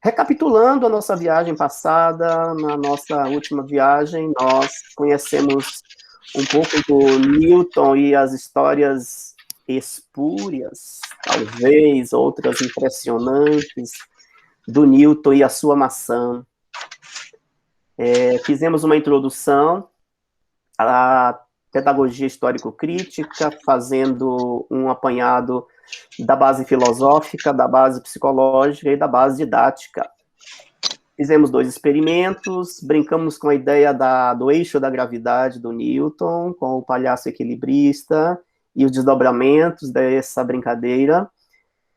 Recapitulando a nossa viagem passada, na nossa última viagem, nós conhecemos um pouco do Newton e as histórias espúrias, talvez outras impressionantes, do Newton e a sua maçã. Fizemos uma introdução à pedagogia histórico-crítica, fazendo um apanhado da base filosófica, da base psicológica e da base didática. Fizemos 2 experimentos, brincamos com a ideia do eixo da gravidade do Newton, com o palhaço equilibrista e os desdobramentos dessa brincadeira.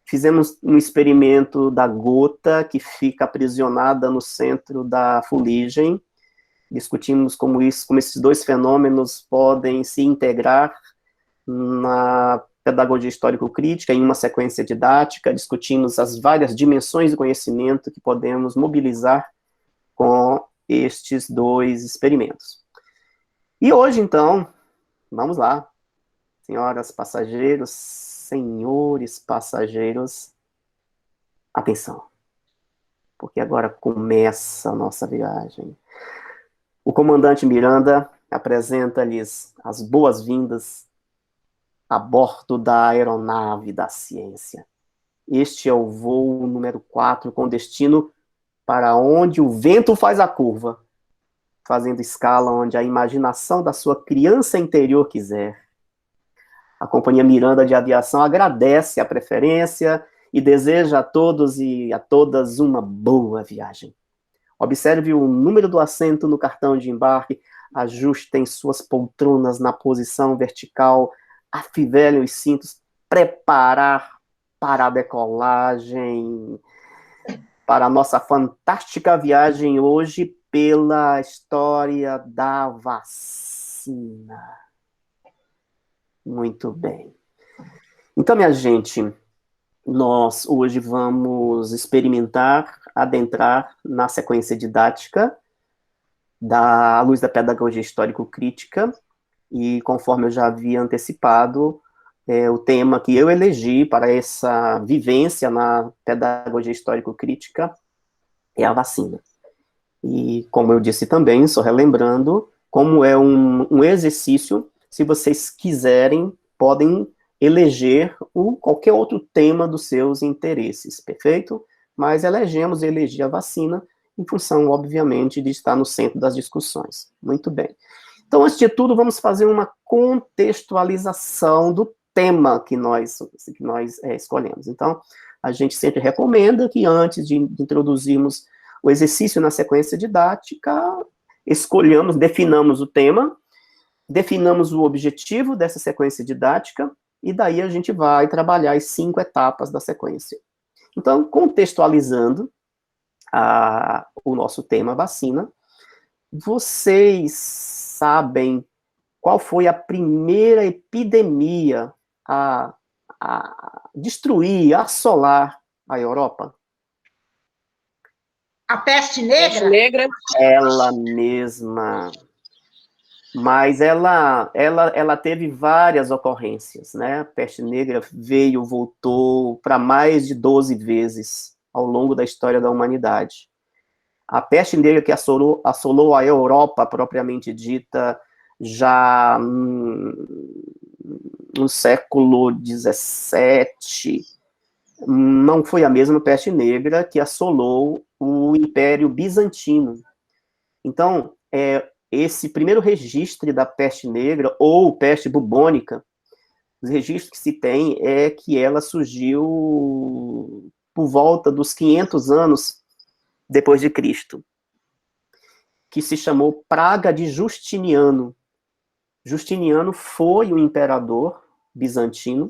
Fizemos um experimento da gota, que fica aprisionada no centro da fuligem. Discutimos como esses 2 fenômenos podem se integrar na pedagogia histórico-crítica, em uma sequência didática, discutimos as várias dimensões do conhecimento que podemos mobilizar com estes 2 experimentos. E hoje, então, vamos lá, senhoras passageiros, senhores passageiros, atenção, porque agora começa a nossa viagem. O comandante Miranda apresenta-lhes as boas-vindas a bordo da aeronave da ciência. Este é o voo número 4, com destino para onde o vento faz a curva, fazendo escala onde a imaginação da sua criança interior quiser. A Companhia Miranda de Aviação agradece a preferência e deseja a todos e a todas uma boa viagem. Observe o número do assento no cartão de embarque, ajustem suas poltronas na posição vertical, afivelem os cintos, preparar para a decolagem, para a nossa fantástica viagem hoje pela história da vacina. Muito bem. Então, minha gente, nós hoje vamos experimentar, adentrar na sequência didática à luz da pedagogia histórico-crítica, e conforme eu já havia antecipado, o tema que eu elegi para essa vivência na pedagogia histórico-crítica é a vacina. E, como eu disse também, só relembrando, como é um exercício, se vocês quiserem, podem eleger qualquer outro tema dos seus interesses, perfeito? Mas elegi a vacina em função, obviamente, de estar no centro das discussões. Muito bem. Então, antes de tudo, vamos fazer uma contextualização do tema que nós escolhemos. Então, a gente sempre recomenda que antes de introduzirmos o exercício na sequência didática, definamos o tema, definamos o objetivo dessa sequência didática, e daí a gente vai trabalhar as 5 etapas da sequência. Então, contextualizando o nosso tema vacina, vocês sabem qual foi a primeira epidemia a destruir, a assolar a Europa? A peste negra? Peste negra. Ela mesma. Mas ela teve várias ocorrências, né? A peste negra voltou para mais de 12 vezes ao longo da história da humanidade. A peste negra que assolou a Europa, propriamente dita, já no século XVII, não foi a mesma peste negra que assolou o Império Bizantino. Então, esse primeiro registro da peste negra, ou peste bubônica, os registros que se tem é que ela surgiu por volta dos 500 anos depois de Cristo, que se chamou Praga de Justiniano. Justiniano foi o imperador bizantino,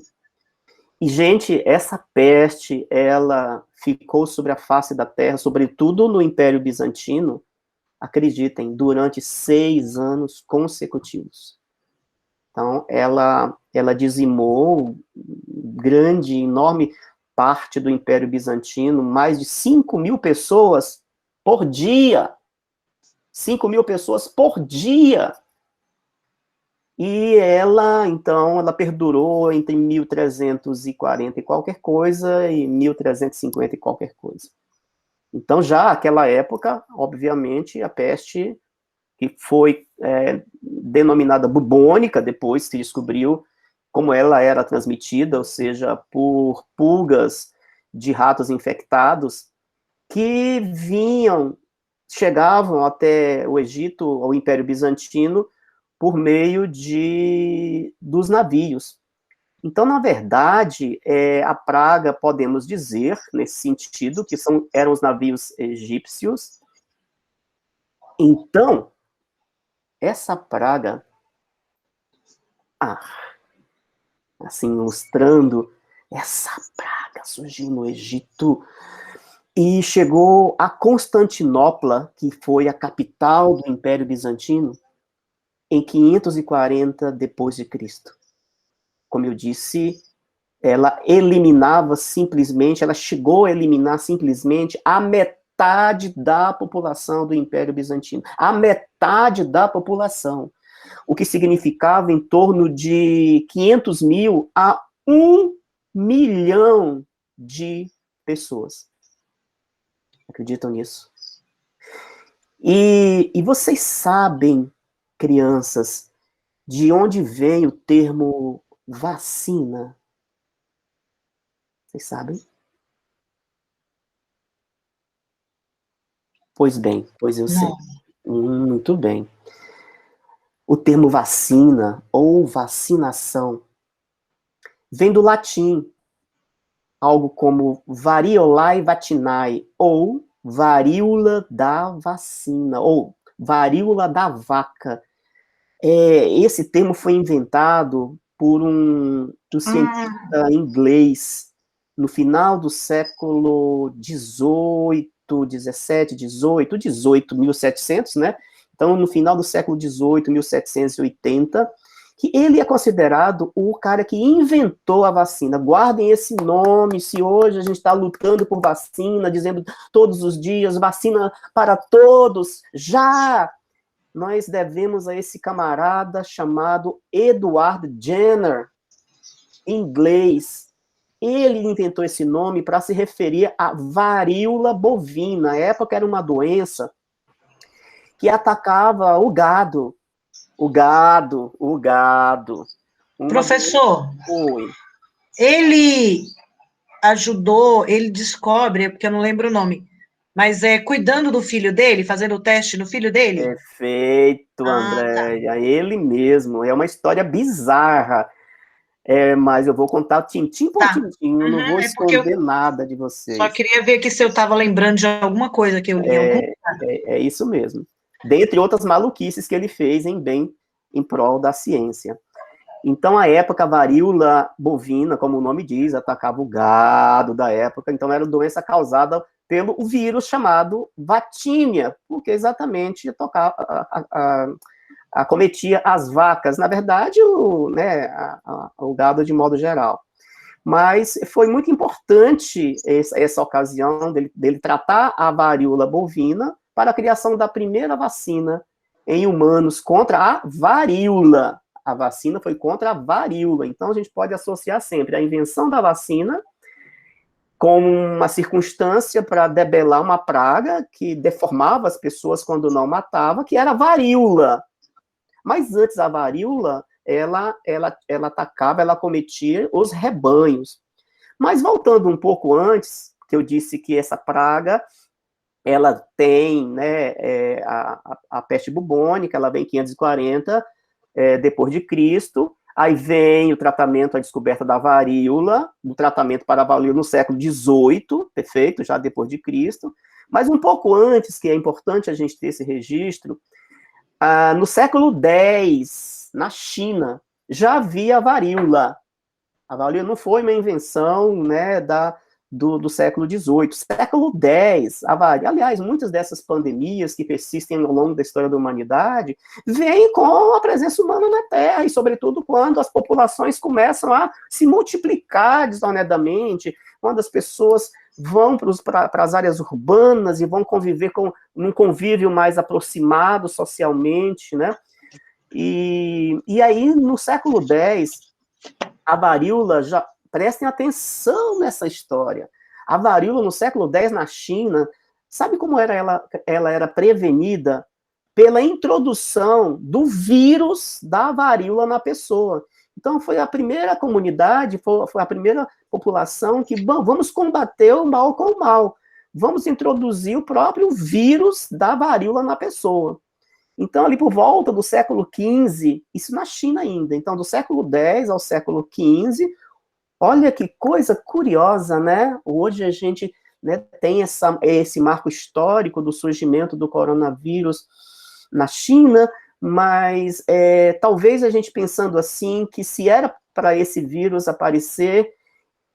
e, gente, essa peste, ela ficou sobre a face da terra, sobretudo no Império Bizantino, acreditem, durante 6 anos consecutivos. Então, ela dizimou grande, enorme parte do Império Bizantino, mais de 5.000 pessoas por dia. 5.000 pessoas por dia. E então, ela perdurou entre 1340 e qualquer coisa e 1350 e qualquer coisa. Então, já naquela época, obviamente, a peste, que foi denominada bubônica, depois se descobriu como ela era transmitida, ou seja, por pulgas de ratos infectados, que chegavam até o Egito, o Império Bizantino, por meio dos navios. Então, na verdade, a praga, podemos dizer, nesse sentido, que eram os navios egípcios. Então, essa praga, assim, mostrando, essa praga surgiu no Egito e chegou a Constantinopla, que foi a capital do Império Bizantino, em 540 depois de Cristo. Como eu disse, ela chegou a eliminar simplesmente a metade da população do Império Bizantino. A metade da população. O que significava em torno de 500 mil a 1 milhão de pessoas. Acreditam nisso? E vocês sabem, crianças, de onde vem o termo vacina? Vocês sabem? Pois bem, pois eu sei. Muito bem. O termo vacina ou vacinação vem do latim, algo como variolae vacinae, ou varíola da vacina, ou varíola da vaca. Esse termo foi inventado por um cientista inglês no final do século XVIII, XVII, XVIII, 1700, né? Então, no final do século XVIII, 1780, que ele é considerado o cara que inventou a vacina. Guardem esse nome, se hoje a gente está lutando por vacina, dizendo todos os dias, vacina para todos, já! Nós devemos a esse camarada chamado Edward Jenner, inglês. Ele inventou esse nome para se referir à varíola bovina. Na época era uma doença que atacava o gado. O gado. Professor, ele ajudou, ele descobre, porque eu não lembro o nome, mas cuidando do filho dele, fazendo o teste no filho dele? Perfeito, André. Tá. Ele mesmo. É uma história bizarra. Mas eu vou contar tintim por tintim, eu não vou esconder nada de vocês. Só queria ver aqui se eu estava lembrando de alguma coisa que eu li. É isso mesmo. Dentre outras maluquices que ele fez em prol da ciência. Então, à época, a varíola bovina, como o nome diz, atacava o gado da época, então era doença causada pelo vírus chamado vatínia, porque exatamente acometia as vacas, na verdade, o gado de modo geral. Mas foi muito importante essa ocasião dele tratar a varíola bovina para a criação da primeira vacina em humanos contra a varíola. A vacina foi contra a varíola, então a gente pode associar sempre a invenção da vacina como uma circunstância para debelar uma praga que deformava as pessoas quando não matava, que era a varíola. Mas antes a varíola, ela atacava, ela cometia os rebanhos. Mas voltando um pouco antes, que eu disse que essa praga, ela tem, né, a peste bubônica, ela vem em 540 depois de Cristo, aí vem o tratamento, a descoberta da varíola, o tratamento para a varíola no século XVIII, perfeito, já depois de Cristo, mas um pouco antes, que é importante a gente ter esse registro, no século X, na China, já havia a varíola. A varíola não foi uma invenção, né, do século XVIII. Século X, a varíola. Aliás, muitas dessas pandemias que persistem ao longo da história da humanidade vêm com a presença humana na Terra, e sobretudo quando as populações começam a se multiplicar desonedamente, quando as pessoas vão para as áreas urbanas e vão conviver num convívio mais aproximado socialmente, né? E aí, no século X, a varíola, prestem atenção nessa história, a varíola no século X na China Sabe como ela era prevenida? Pela introdução do vírus da varíola na pessoa. Então, foi a primeira comunidade, foi a primeira população que, bom, vamos combater o mal com o mal. Vamos introduzir o próprio vírus da varíola na pessoa. Então, ali por volta do século XV, isso na China ainda, então do século X ao século XV, olha que coisa curiosa, né? Hoje a gente, né, tem esse marco histórico do surgimento do coronavírus na China, mas talvez a gente pensando assim, que se era para esse vírus aparecer,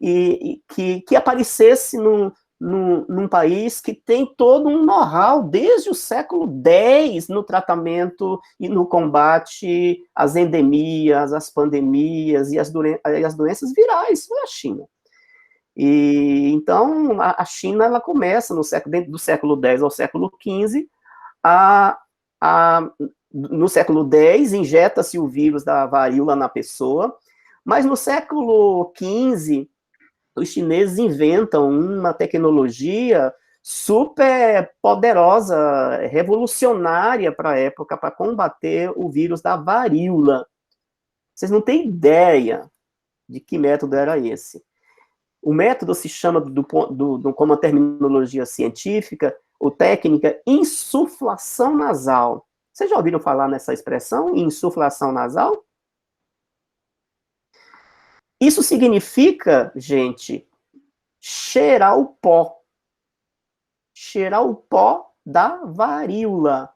e que aparecesse num país que tem todo um know-how desde o século X no tratamento e no combate às endemias, às pandemias e às doenças virais, foi a China. E então a China ela começa dentro do século X ao século XV no século X injeta-se o vírus da varíola na pessoa, mas no século XV os chineses inventam uma tecnologia super poderosa, revolucionária para a época, para combater o vírus da varíola. Vocês não têm ideia de que método era esse. O método se chama, como a terminologia científica ou técnica, insuflação nasal. Vocês já ouviram falar nessa expressão, insuflação nasal? Isso significa, gente, cheirar o pó. Cheirar o pó da varíola.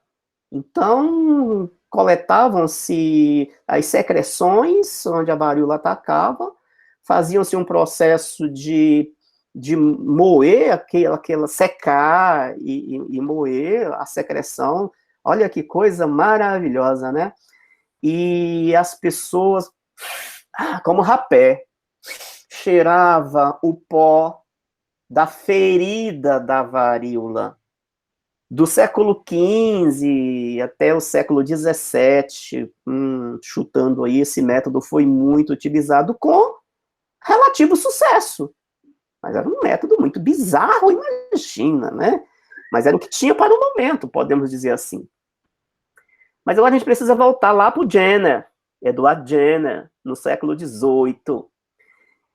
Então, coletavam-se as secreções onde a varíola atacava, faziam-se um processo de moer, secar e moer a secreção. Olha que coisa maravilhosa, né? E as pessoas, como rapé, cheirava o pó da ferida da varíola. Do século XV até o século XVII, chutando aí, esse método foi muito utilizado com relativo sucesso. Mas era um método muito bizarro, imagina, né? Mas era o que tinha para o momento, podemos dizer assim. Mas agora a gente precisa voltar lá para o Jenner, Edward Jenner, no século XVIII.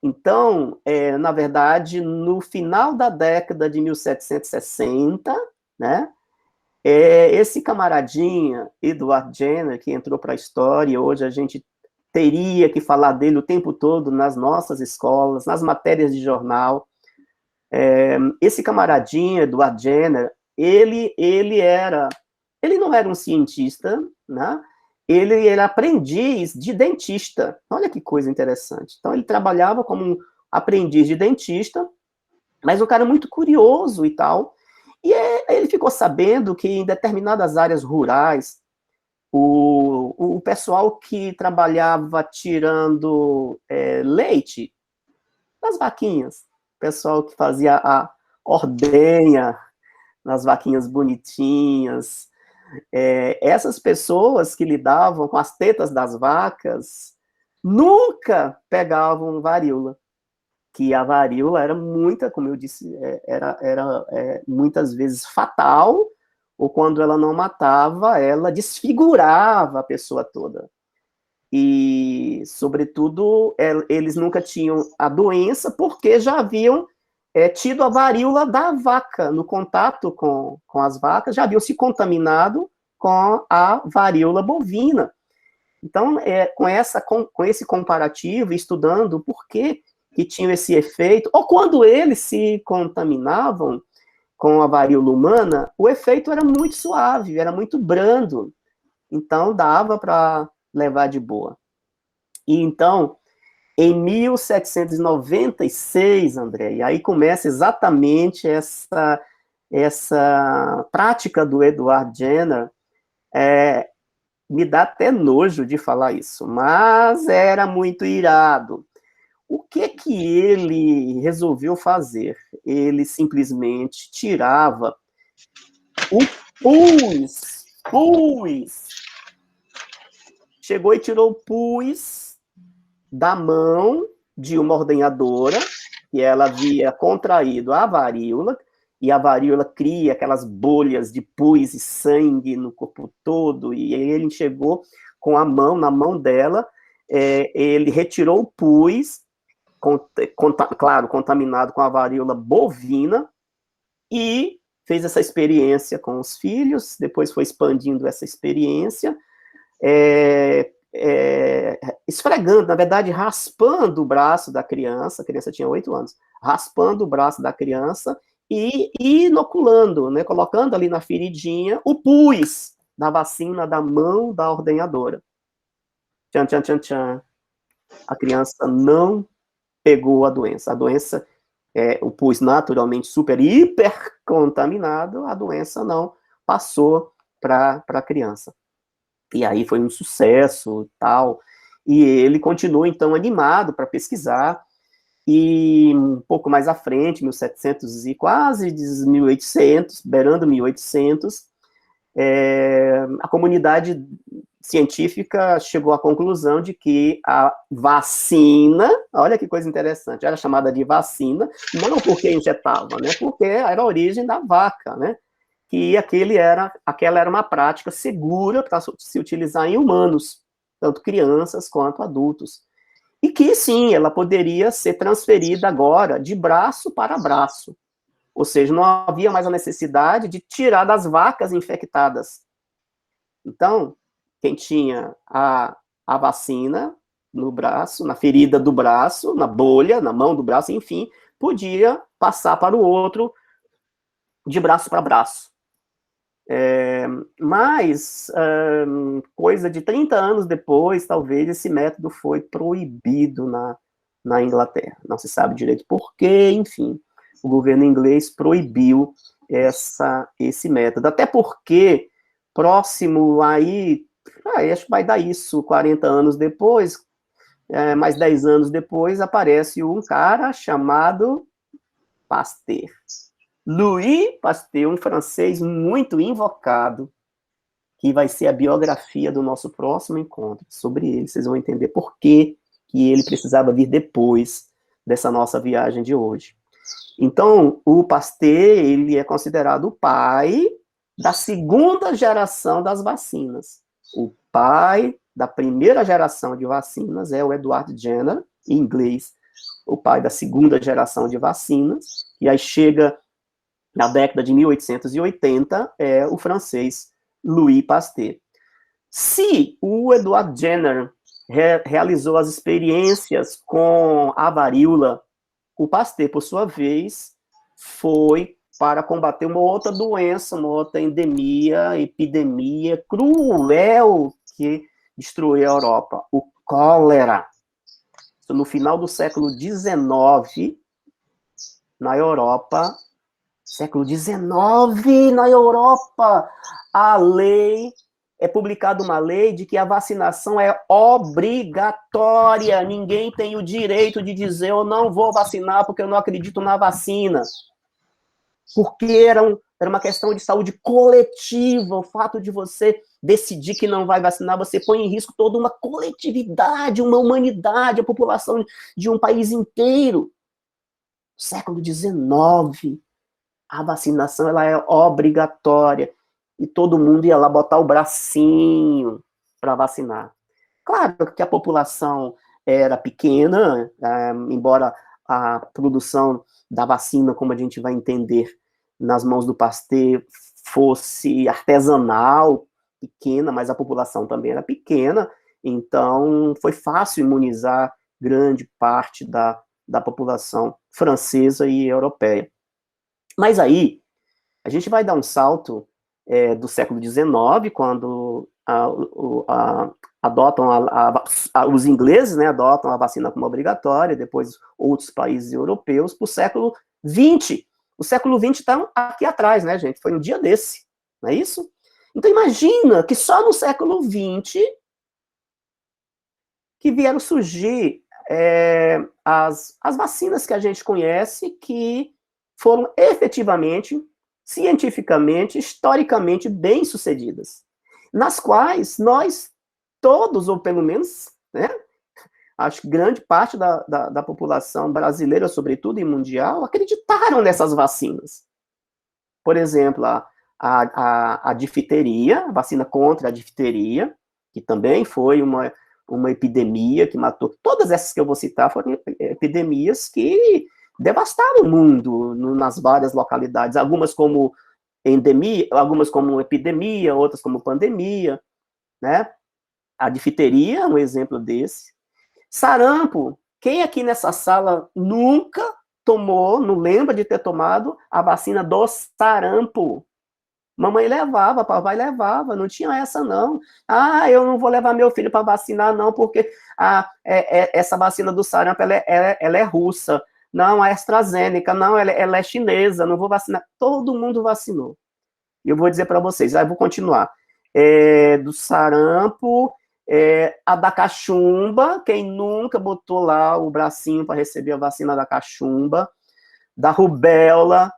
Então, na verdade, no final da década de 1760, né, esse camaradinha, Edward Jenner, que entrou para a história, hoje a gente teria que falar dele o tempo todo nas nossas escolas, nas matérias de jornal. Esse camaradinha, Edward Jenner, ele não era um cientista, né? Ele era aprendiz de dentista. Olha que coisa interessante. Então, ele trabalhava como um aprendiz de dentista, mas um cara muito curioso e tal. E ele ficou sabendo que em determinadas áreas rurais, o pessoal que trabalhava tirando leite das vaquinhas, o pessoal que fazia a ordenha nas vaquinhas bonitinhas, essas pessoas que lidavam com as tetas das vacas nunca pegavam varíola, que a varíola era como eu disse, era muitas vezes fatal, ou quando ela não matava, ela desfigurava a pessoa toda. E, sobretudo, eles nunca tinham a doença porque já haviam tido a varíola da vaca, no contato com as vacas, já haviam se contaminado com a varíola bovina. Então, com esse comparativo, estudando por que tinham esse efeito, ou quando eles se contaminavam com a varíola humana, o efeito era muito suave, era muito brando, então dava para levar de boa. E então, em 1796, André, e aí começa exatamente essa prática do Edward Jenner, me dá até nojo de falar isso, mas era muito irado. O que ele resolveu fazer? Ele simplesmente tirava o pus. Chegou e tirou o pus da mão de uma ordenhadora, que ela havia contraído a varíola, e a varíola cria aquelas bolhas de pus e sangue no corpo todo, e aí ele chegou com a mão, na mão dela, ele retirou o pus, claro, contaminado com a varíola bovina, e fez essa experiência com os filhos, depois foi expandindo essa experiência, esfregando, na verdade, raspando o braço da criança, a criança tinha 8 anos, raspando o braço da criança e inoculando, né, colocando ali na feridinha o pus da vacina da mão da ordenhadora. Tchan, tchan, tchan, tchan. A criança não pegou a doença. A doença, o pus naturalmente super, hiper contaminado, a doença não passou para a criança. E aí foi um sucesso, tal, e ele continuou, então, animado para pesquisar, e um pouco mais à frente, 1700 e quase 1800, beirando 1800, a comunidade científica chegou à conclusão de que a vacina, olha que coisa interessante, era chamada de vacina, não porque injetava, né, porque era a origem da vaca, né, que aquela era uma prática segura para se utilizar em humanos, tanto crianças quanto adultos. E que, sim, ela poderia ser transferida agora de braço para braço. Ou seja, não havia mais a necessidade de tirar das vacas infectadas. Então, quem tinha a vacina no braço, na ferida do braço, na bolha, na mão do braço, enfim, podia passar para o outro de braço para braço. Mas, coisa de 30 anos depois, talvez, esse método foi proibido na Inglaterra. Não se sabe direito por quê, enfim, o governo inglês proibiu esse método. Até porque, próximo aí, acho que vai dar isso, 40 anos depois, mais 10 anos depois, aparece um cara chamado Pasteur. Louis Pasteur, um francês muito invocado, que vai ser a biografia do nosso próximo encontro. Sobre ele, vocês vão entender por que ele precisava vir depois dessa nossa viagem de hoje. Então, o Pasteur, ele é considerado o pai da segunda geração das vacinas. O pai da primeira geração de vacinas é o Edward Jenner, em inglês, o pai da segunda geração de vacinas, e aí chega na década de 1880, o francês Louis Pasteur. Se o Edward Jenner realizou as experiências com a varíola, o Pasteur, por sua vez, foi para combater uma outra doença, uma outra epidemia cruel que destruiu a Europa, o cólera. No final do século XIX, na Europa, é publicada uma lei de que a vacinação é obrigatória. Ninguém tem o direito de dizer eu não vou vacinar porque eu não acredito na vacina. Porque era uma questão de saúde coletiva. O fato de você decidir que não vai vacinar, você põe em risco toda uma coletividade, uma humanidade, a população de um país inteiro. Século XIX, a vacinação ela é obrigatória. E todo mundo ia lá botar o bracinho para vacinar. Claro que a população era pequena, embora a produção da vacina, como a gente vai entender nas mãos do Pasteur, fosse artesanal, pequena, mas a população também era pequena, então foi fácil imunizar grande parte da população francesa e europeia. Mas aí, a gente vai dar um salto do século XIX, quando adotam os ingleses, né, adotam a vacina como obrigatória, depois outros países europeus, para o século XX. O século XX está aqui atrás, né, gente? Foi um dia desse, não é isso? Então, imagina que só no século XX que vieram surgir as vacinas que a gente conhece, que foram efetivamente, cientificamente, historicamente bem-sucedidas, nas quais nós todos, ou pelo menos, né, acho que grande parte da população brasileira, sobretudo, e mundial, acreditaram nessas vacinas. por exemplo, a difteria, a vacina contra a difteria, que também foi uma epidemia que matou. Todas essas que eu vou citar foram epidemias que devastaram o mundo nas várias localidades, algumas como endemia, algumas como epidemia, outras como pandemia, né? A difteria é um exemplo desse. Sarampo, quem aqui nessa sala nunca tomou, não lembra de ter tomado a vacina do sarampo? Mamãe levava, papai levava, não tinha essa não. Ah, eu não vou levar meu filho para vacinar não, porque essa vacina do sarampo, ela é russa. Não, a AstraZeneca, não, ela é chinesa, não vou vacinar. Todo mundo vacinou. E eu vou dizer para vocês, aí vou continuar. Do sarampo, a da cachumba, quem nunca botou lá o bracinho para receber a vacina da cachumba, da rubéola,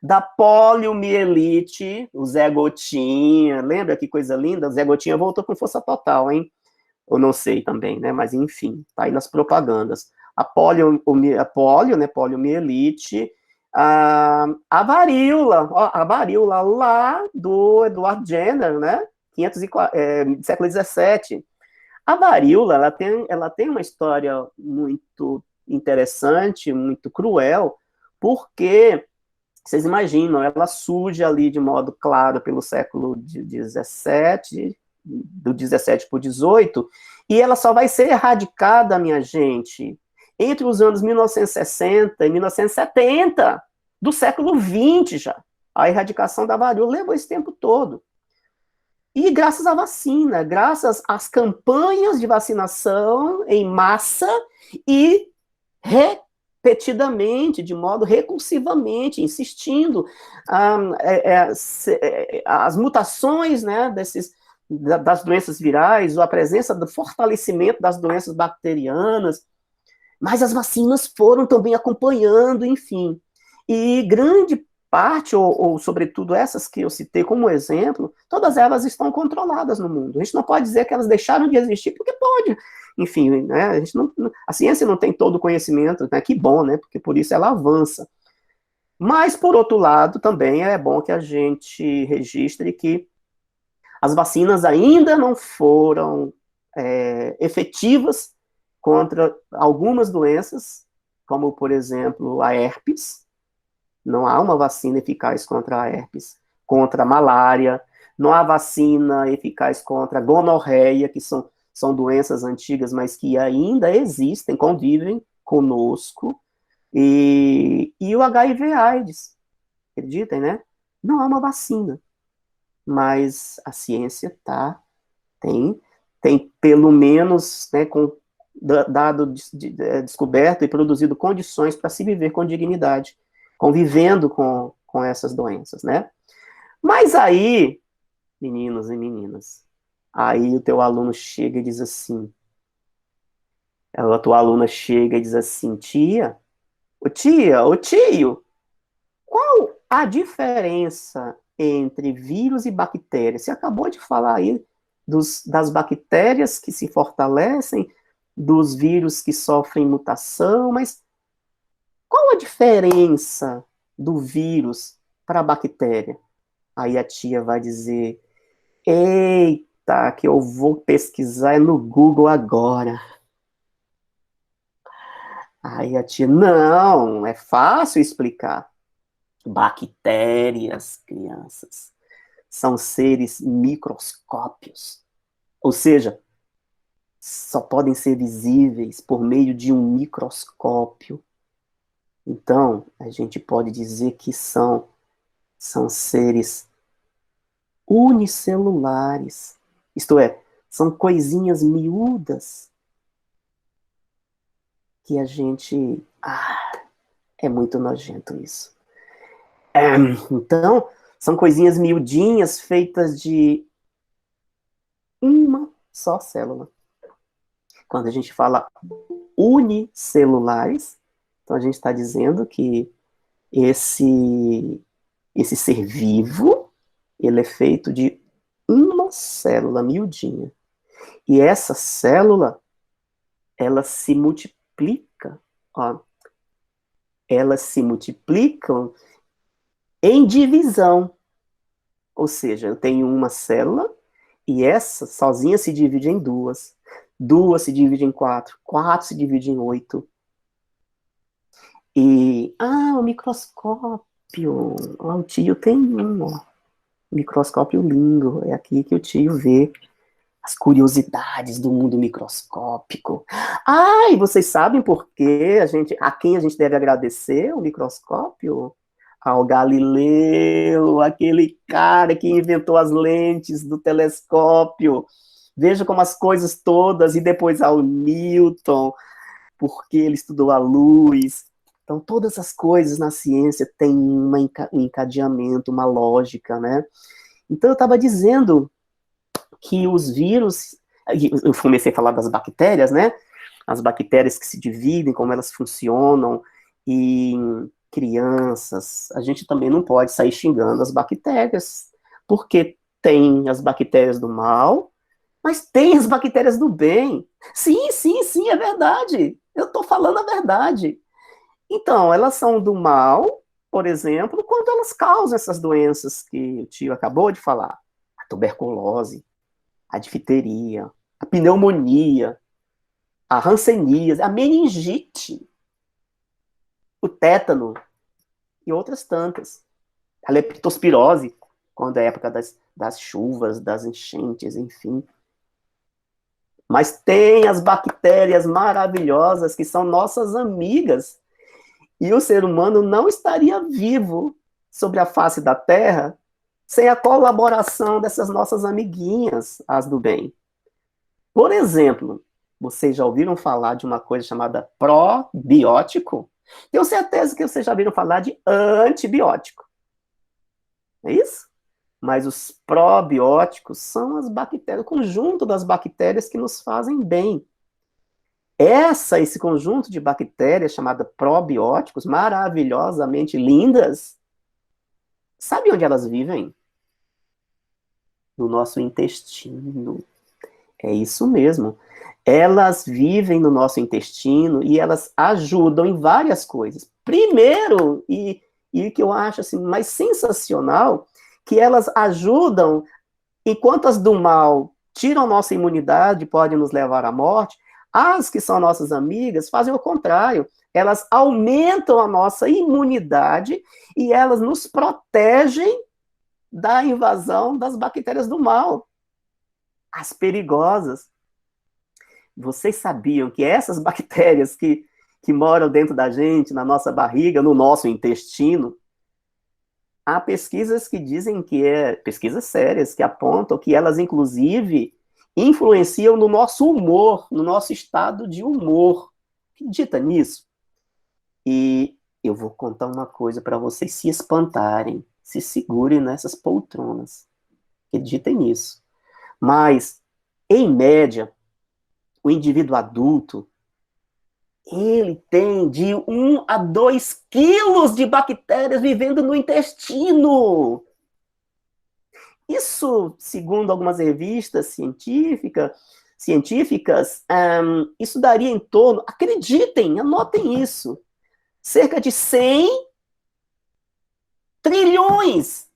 da poliomielite, o Zé Gotinha, lembra que coisa linda? O Zé Gotinha voltou com força total, hein? Eu não sei também, né? Mas enfim, tá aí nas propagandas. A polio, né? Poliomielite, a varíola, ó, a varíola lá do Edward Jenner, né? Século XVII. A varíola, ela tem uma história muito interessante, muito cruel, porque vocês imaginam, ela surge ali de modo claro pelo século XVII, do 17 para o 18, e ela só vai ser erradicada, minha gente, entre os anos 1960 e 1970, do século XX já. A erradicação da varíola levou esse tempo todo. E graças à vacina, graças às campanhas de vacinação em massa e repetidamente, de modo recursivamente, insistindo, as mutações, né, das doenças virais, ou a presença do fortalecimento das doenças bacterianas, mas as vacinas foram também acompanhando, enfim. E grande parte, ou sobretudo essas que eu citei como exemplo, todas elas estão controladas no mundo. A gente não pode dizer que elas deixaram de existir, porque pode. Enfim, né, a ciência não tem todo o conhecimento, né, que bom, né, porque por isso ela avança. Mas, por outro lado, também é bom que a gente registre que as vacinas ainda não foram efetivas contra algumas doenças, como, por exemplo, a herpes. Não há uma vacina eficaz contra a herpes, contra a malária, não há vacina eficaz contra a gonorreia, que são doenças antigas, mas que ainda existem, convivem conosco, e o HIV/AIDS, acreditem, né? Não há uma vacina, mas a ciência tem pelo menos, né, descoberto e produzido condições para se viver com dignidade, convivendo com essas doenças, né? Mas aí, meninos e meninas, aí o teu aluno chega e diz assim, a tua aluna chega e diz assim, ô tio, qual a diferença entre vírus e bactérias? Você acabou de falar aí das bactérias que se fortalecem, dos vírus que sofrem mutação, mas qual a diferença do vírus para a bactéria? Aí a tia vai dizer, eita, que eu vou pesquisar no Google agora. Aí a tia, não, é fácil explicar. Bactérias, crianças, são seres microscópios. Ou seja, só podem ser visíveis por meio de um microscópio. Então, a gente pode dizer que são seres unicelulares. Isto é, são coisinhas miúdas que a gente... é muito nojento isso. Então, são coisinhas miudinhas feitas de uma só célula. Quando a gente fala unicelulares, então a gente está dizendo que esse ser vivo, ele é feito de uma célula miudinha. E essa célula, ela se multiplica, ó, elas se multiplicam em divisão. Ou seja, eu tenho uma célula e essa sozinha se divide em duas. Duas se divide em quatro. Quatro se divide em oito. E, o microscópio. O tio tem um, ó. Microscópio lindo. É aqui que o tio vê as curiosidades do mundo microscópico. E vocês sabem por que a quem a gente deve agradecer o microscópio? Ao Galileu, aquele cara que inventou as lentes do telescópio. Veja como as coisas todas, e depois ao Newton, porque ele estudou a luz. Então, todas as coisas na ciência têm um encadeamento, uma lógica, né? Então, eu estava dizendo que os vírus, eu comecei a falar das bactérias, né? As bactérias que se dividem, como elas funcionam, e em crianças, a gente também não pode sair xingando as bactérias, porque tem as bactérias do mal, mas tem as bactérias do bem. Sim, sim, sim, é verdade. Eu estou falando a verdade. Então, elas são do mal, por exemplo, quando elas causam essas doenças que o tio acabou de falar. A tuberculose, a difteria, a pneumonia, a hanseníase, a meningite, o tétano e outras tantas. A leptospirose, quando é a época das chuvas, das enchentes, enfim. Mas tem as bactérias maravilhosas que são nossas amigas. E o ser humano não estaria vivo sobre a face da Terra sem a colaboração dessas nossas amiguinhas, as do bem. Por exemplo, vocês já ouviram falar de uma coisa chamada probiótico? Tenho certeza que vocês já ouviram falar de antibiótico. É isso? Mas os probióticos são as bactérias, o conjunto das bactérias que nos fazem bem. Esse conjunto de bactérias chamada probióticos, maravilhosamente lindas, sabe onde elas vivem? No nosso intestino. É isso mesmo. Elas vivem no nosso intestino e elas ajudam em várias coisas. Primeiro, e que eu acho assim, mais sensacional, que elas ajudam, enquanto as do mal tiram nossa imunidade, podem nos levar à morte, as que são nossas amigas fazem o contrário. Elas aumentam a nossa imunidade e elas nos protegem da invasão das bactérias do mal, as perigosas. Vocês sabiam que essas bactérias que moram dentro da gente, na nossa barriga, no nosso intestino, há pesquisas que dizem pesquisas sérias, que apontam que elas, inclusive, influenciam no nosso humor, no nosso estado de humor. Acredita nisso? E eu vou contar uma coisa para vocês se espantarem, se segurem nessas poltronas. Acreditem nisso. Mas, em média, o indivíduo adulto, ele tem de 1 a 2 quilos de bactérias vivendo no intestino. Isso, segundo algumas revistas científicas, isso daria em torno, acreditem, anotem isso, cerca de 100 trilhões,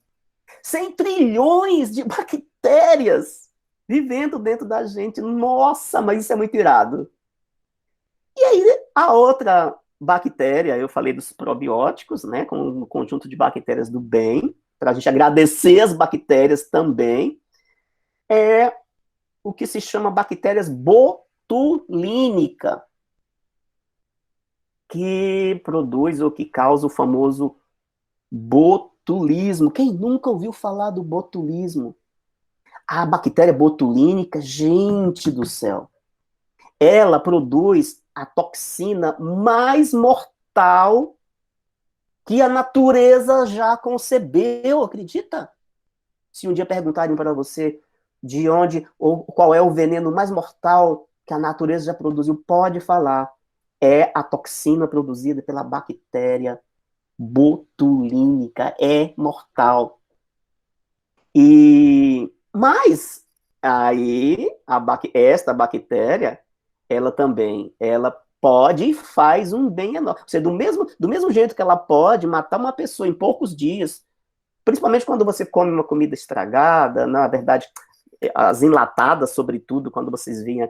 100 trilhões de bactérias vivendo dentro da gente. Nossa, mas isso é muito irado. E aí, a outra bactéria, eu falei dos probióticos, né, com um conjunto de bactérias do bem, para a gente agradecer as bactérias também, é o que se chama bactérias botulínica, que produz ou que causa o famoso botulismo. Quem nunca ouviu falar do botulismo? A bactéria botulínica, gente do céu, ela produz a toxina mais mortal que a natureza já concebeu, acredita? Se um dia perguntarem para você de onde ou qual é o veneno mais mortal que a natureza já produziu, pode falar. É a toxina produzida pela bactéria botulínica, é mortal. Mas aí esta bactéria, ela pode e faz um bem enorme. Ou seja, do mesmo jeito que ela pode matar uma pessoa em poucos dias principalmente quando você come uma comida estragada, na verdade, as enlatadas, sobretudo, quando vocês veem a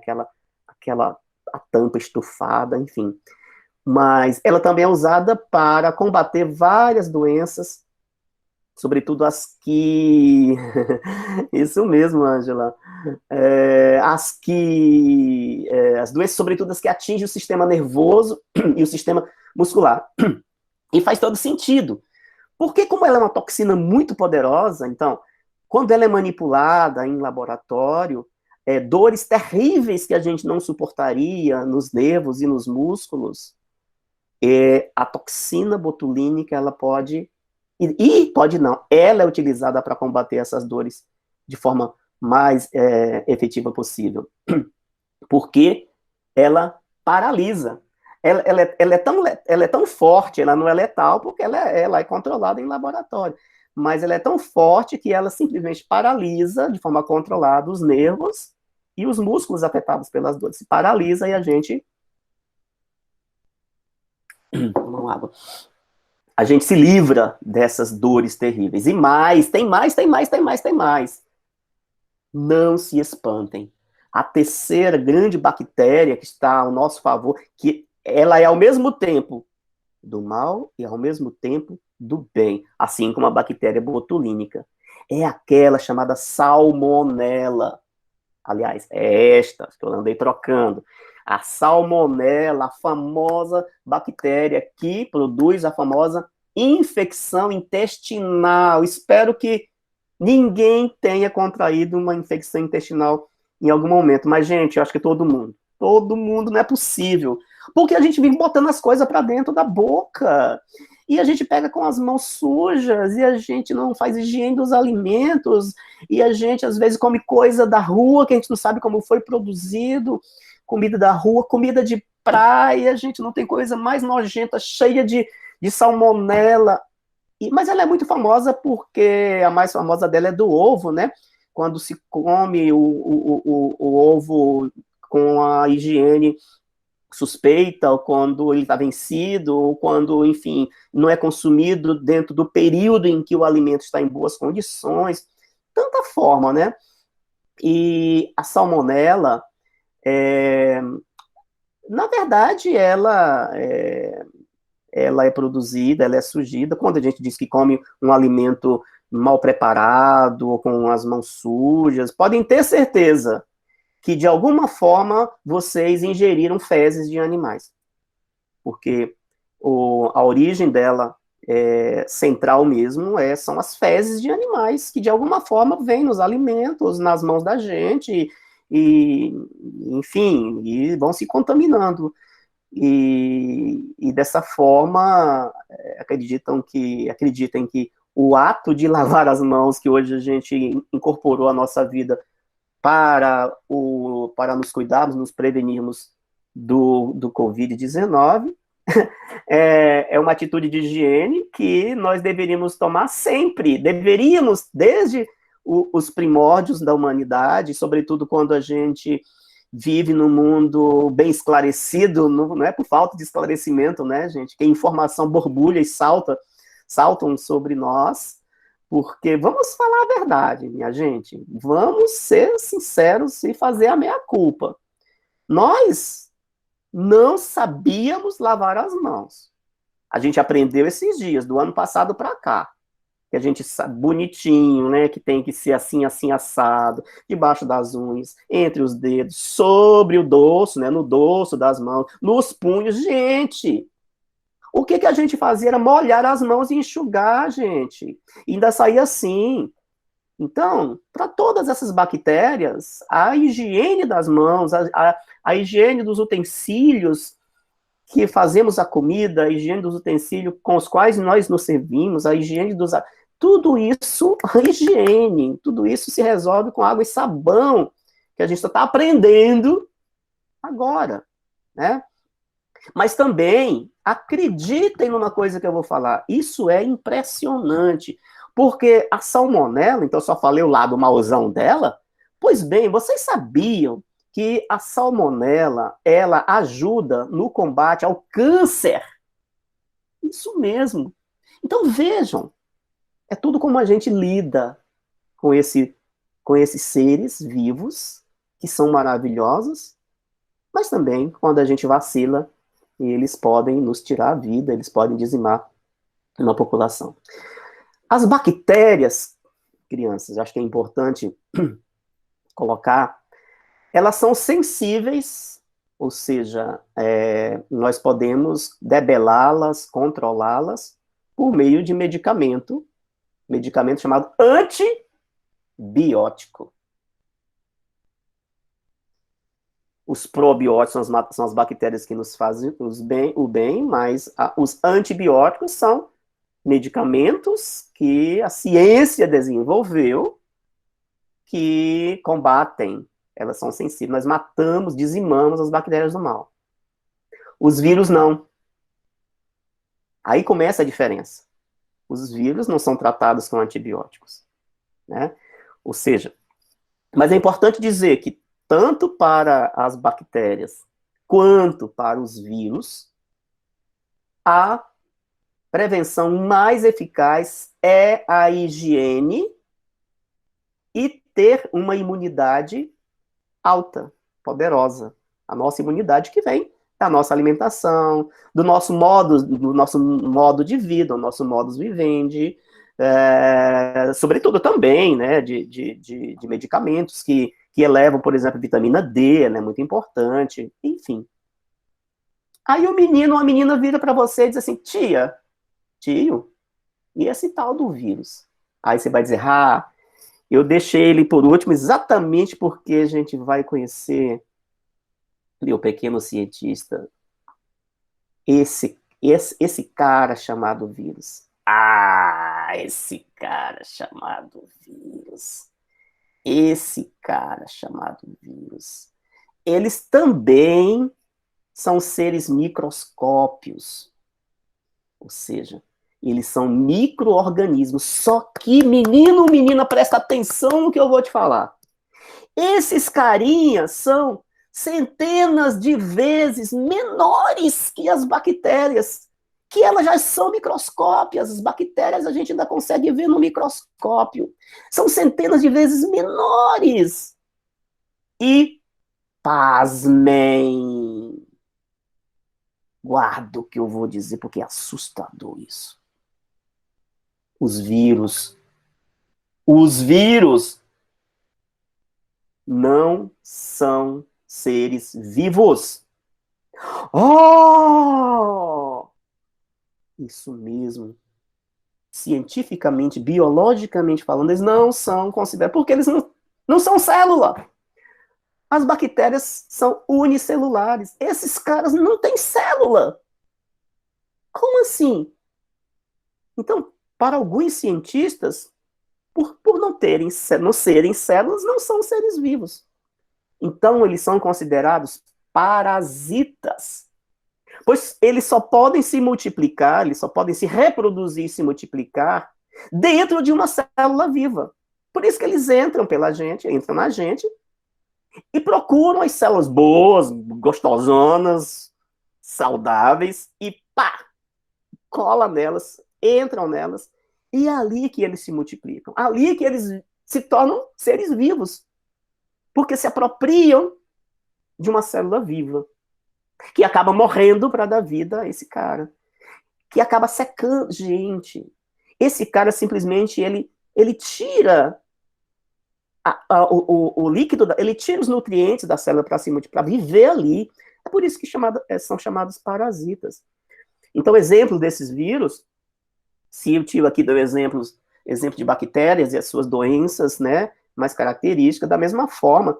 tampa estufada, enfim. Mas ela também é usada para combater várias doenças, sobretudo as que... Isso mesmo, Ângela. As doenças, sobretudo as que atingem o sistema nervoso e o sistema muscular. E faz todo sentido. Porque como ela é uma toxina muito poderosa, então, quando ela é manipulada em laboratório, dores terríveis que a gente não suportaria nos nervos e nos músculos, a toxina botulínica, ela pode, e pode não, ela é utilizada para combater essas dores de forma mais efetiva possível. Porque ela paralisa. Ela é tão forte, ela não é letal, porque ela é controlada em laboratório. Mas ela é tão forte que ela simplesmente paralisa, de forma controlada, os nervos e os músculos afetados pelas dores. Se paralisa e a gente... água. A gente se livra dessas dores terríveis. E mais, tem mais, tem mais, tem mais, tem mais. Não se espantem. A terceira grande bactéria que está ao nosso favor, que ela é ao mesmo tempo do mal e ao mesmo tempo do bem, assim como a bactéria botulínica, é aquela chamada salmonela. Aliás, é esta que eu andei trocando. A salmonela, a famosa bactéria que produz a famosa infecção intestinal. Espero que ninguém tenha contraído uma infecção intestinal em algum momento. Mas, gente, eu acho que todo mundo, não é possível. Porque a gente vive botando as coisas para dentro da boca. E a gente pega com as mãos sujas, e a gente não faz higiene dos alimentos, e a gente, às vezes, come coisa da rua, que a gente não sabe como foi produzido, comida da rua, comida de praia, a gente não tem coisa mais nojenta, cheia de salmonela. Mas ela é muito famosa porque a mais famosa dela é do ovo, né? Quando se come o ovo com a higiene suspeita, ou quando ele está vencido, ou quando, enfim, não é consumido dentro do período em que o alimento está em boas condições. Tanta forma, né? E a salmonela, na verdade, ela é produzida, ela é surgida quando a gente diz que come um alimento mal preparado, ou com as mãos sujas. Podem ter certeza que, de alguma forma, vocês ingeriram fezes de animais. Porque a origem dela central mesmo são as fezes de animais, que de alguma forma vêm nos alimentos, nas mãos da gente, enfim, e vão se contaminando. E dessa forma, acreditem que o ato de lavar as mãos, que hoje a gente incorporou à nossa vida para nos cuidarmos, nos prevenirmos do Covid-19, é uma atitude de higiene que nós deveríamos tomar sempre, desde os primórdios da humanidade, sobretudo quando a gente vive num mundo bem esclarecido, não é por falta de esclarecimento, né, gente, que a informação borbulha e saltam sobre nós. Porque vamos falar a verdade, minha gente. Vamos ser sinceros e fazer a meia-culpa. Nós não sabíamos lavar as mãos. A gente aprendeu esses dias, do ano passado para cá. Que a gente sabe bonitinho, né? Que tem que ser assim, assim, assado, debaixo das unhas, entre os dedos, sobre o dorso, né? No dorso das mãos, nos punhos. Gente, o que a gente fazia era molhar as mãos e enxugar, gente. E ainda saía assim. Então, para todas essas bactérias, a higiene das mãos, a higiene dos utensílios que fazemos a comida, a higiene dos utensílios com os quais nós nos servimos, a higiene dos... Tudo isso, a higiene, tudo isso se resolve com água e sabão, que a gente só está aprendendo agora, né? Mas também, acreditem numa coisa que eu vou falar, isso é impressionante, porque a salmonela, então eu só falei o lado mauzão dela, pois bem, vocês sabiam que a salmonela, ela ajuda no combate ao câncer? Isso mesmo. Então vejam, É tudo como a gente lida com esses seres vivos, que são maravilhosos, mas também quando a gente vacila, eles podem nos tirar a vida, eles podem dizimar uma população. As bactérias, crianças, acho que é importante colocar, elas são sensíveis, ou seja, nós podemos debelá-las, controlá-las por meio de medicamento chamado antibiótico. Os probióticos são as bactérias que nos fazem o bem, mas os antibióticos são medicamentos que a ciência desenvolveu que combatem, elas são sensíveis, nós matamos, dizimamos as bactérias do mal. Os vírus não. Aí começa a diferença. Os vírus não são tratados com antibióticos, né? Ou seja, mas é importante dizer que tanto para as bactérias quanto para os vírus, a prevenção mais eficaz é a higiene e ter uma imunidade alta, poderosa. A nossa imunidade que vem da nossa alimentação, do nosso modo de vida, do nosso modus vivendi, sobretudo também, né, de medicamentos que elevam, por exemplo, vitamina D, né, muito importante, enfim. Aí o menino ou a menina vira para você e diz assim, tio, e esse tal do vírus? Aí você vai dizer, eu deixei ele por último exatamente porque a gente vai conhecer o pequeno cientista, esse cara chamado vírus. Esse cara chamado vírus. Esse cara chamado vírus. Eles também são seres microscópios. Ou seja, eles são micro-organismos. Só que, menino, menina, presta atenção no que eu vou te falar. Esses carinhas são centenas de vezes menores que as bactérias, que elas já são microscópias. As bactérias a gente ainda consegue ver no microscópio. São centenas de vezes menores. E, pasmem, guarda o que eu vou dizer, porque é assustador isso. Os vírus não são seres vivos. Oh! Isso mesmo. Cientificamente, biologicamente falando, eles não são considerados, porque eles não são célula. As bactérias são unicelulares. Esses caras não têm célula. Como assim? Então, para alguns cientistas, por não serem células, não são seres vivos. Então, eles são considerados parasitas. Pois eles só podem se multiplicar, eles só podem se reproduzir e se multiplicar dentro de uma célula viva. Por isso que eles entram na gente, e procuram as células boas, gostosonas, saudáveis, e pá, cola nelas, entram nelas, e é ali que eles se multiplicam. Ali que eles se tornam seres vivos. Porque se apropriam de uma célula viva, que acaba morrendo para dar vida a esse cara, que acaba secando. Gente, esse cara simplesmente, ele tira o líquido, ele tira os nutrientes da célula para viver ali. É por isso que são chamados parasitas. Então, exemplo desses vírus, se eu tive aqui deu exemplo de bactérias e as suas doenças, né, mais características, da mesma forma,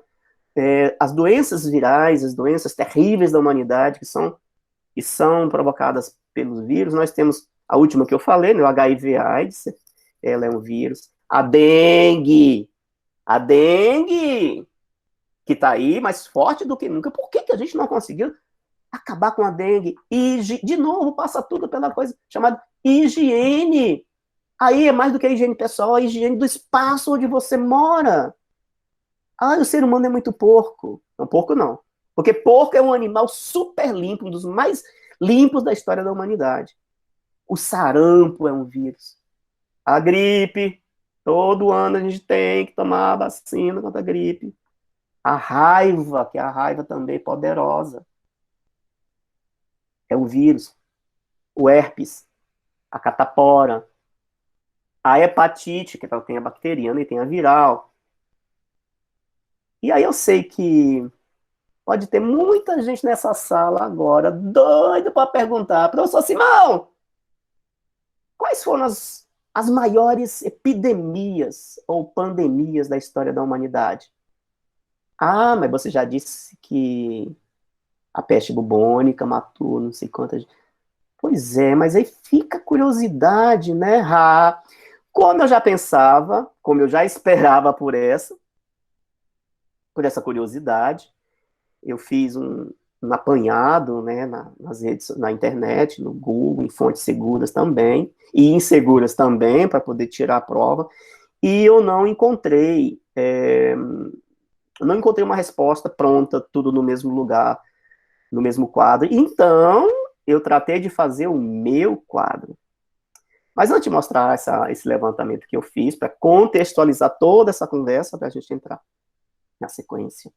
as doenças virais, as doenças terríveis da humanidade, que são provocadas pelos vírus, nós temos a última que eu falei, né, o HIV/AIDS, ela é um vírus. A dengue, que está aí mais forte do que nunca. Por que a gente não conseguiu acabar com a dengue? E, de novo, passa tudo pela coisa chamada higiene. Aí é mais do que a higiene pessoal, a higiene do espaço onde você mora. O ser humano é muito porco. Não, porco não. Porque porco é um animal super limpo, um dos mais limpos da história da humanidade. O sarampo é um vírus. A gripe, todo ano a gente tem que tomar a vacina contra a gripe. A raiva, que a raiva também é poderosa, é o vírus, o herpes, a catapora, a hepatite, que tem a bacteriana e tem a viral. E aí eu sei que pode ter muita gente nessa sala agora doido para perguntar, professor Simão, quais foram as maiores epidemias ou pandemias da história da humanidade? Ah, mas você já disse que a peste bubônica matou não sei quantas. Pois é, mas aí fica a curiosidade, né, Rá? Como eu já pensava, como eu já esperava por essa curiosidade, eu fiz um apanhado, né, nas redes, na internet, no Google, em fontes seguras também, e inseguras também, para poder tirar a prova, e eu não encontrei uma resposta pronta, tudo no mesmo lugar, no mesmo quadro. Então, eu tratei de fazer o meu quadro. Mas antes de mostrar esse levantamento que eu fiz, para contextualizar toda essa conversa, para a gente entrar na sequência,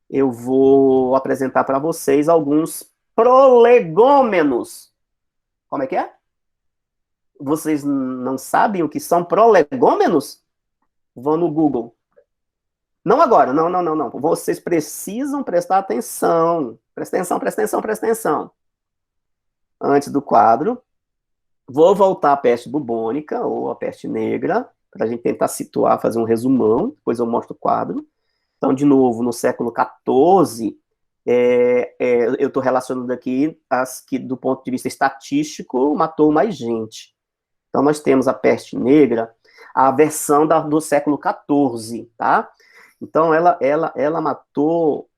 eu vou apresentar para vocês alguns prolegômenos. Como é que é? Vocês não sabem o que são prolegômenos? Vão no Google. Não agora, não, não, não, não. Vocês precisam prestar atenção. Presta atenção, presta atenção, presta atenção. Antes do quadro, vou voltar à peste bubônica ou à peste negra, para a gente tentar situar, fazer um resumão, depois eu mostro o quadro. Então, de novo, no século XIV, eu estou relacionando aqui as que, do ponto de vista estatístico, matou mais gente. Então, nós temos a peste negra, a versão do século XIV, tá? Então, ela matou,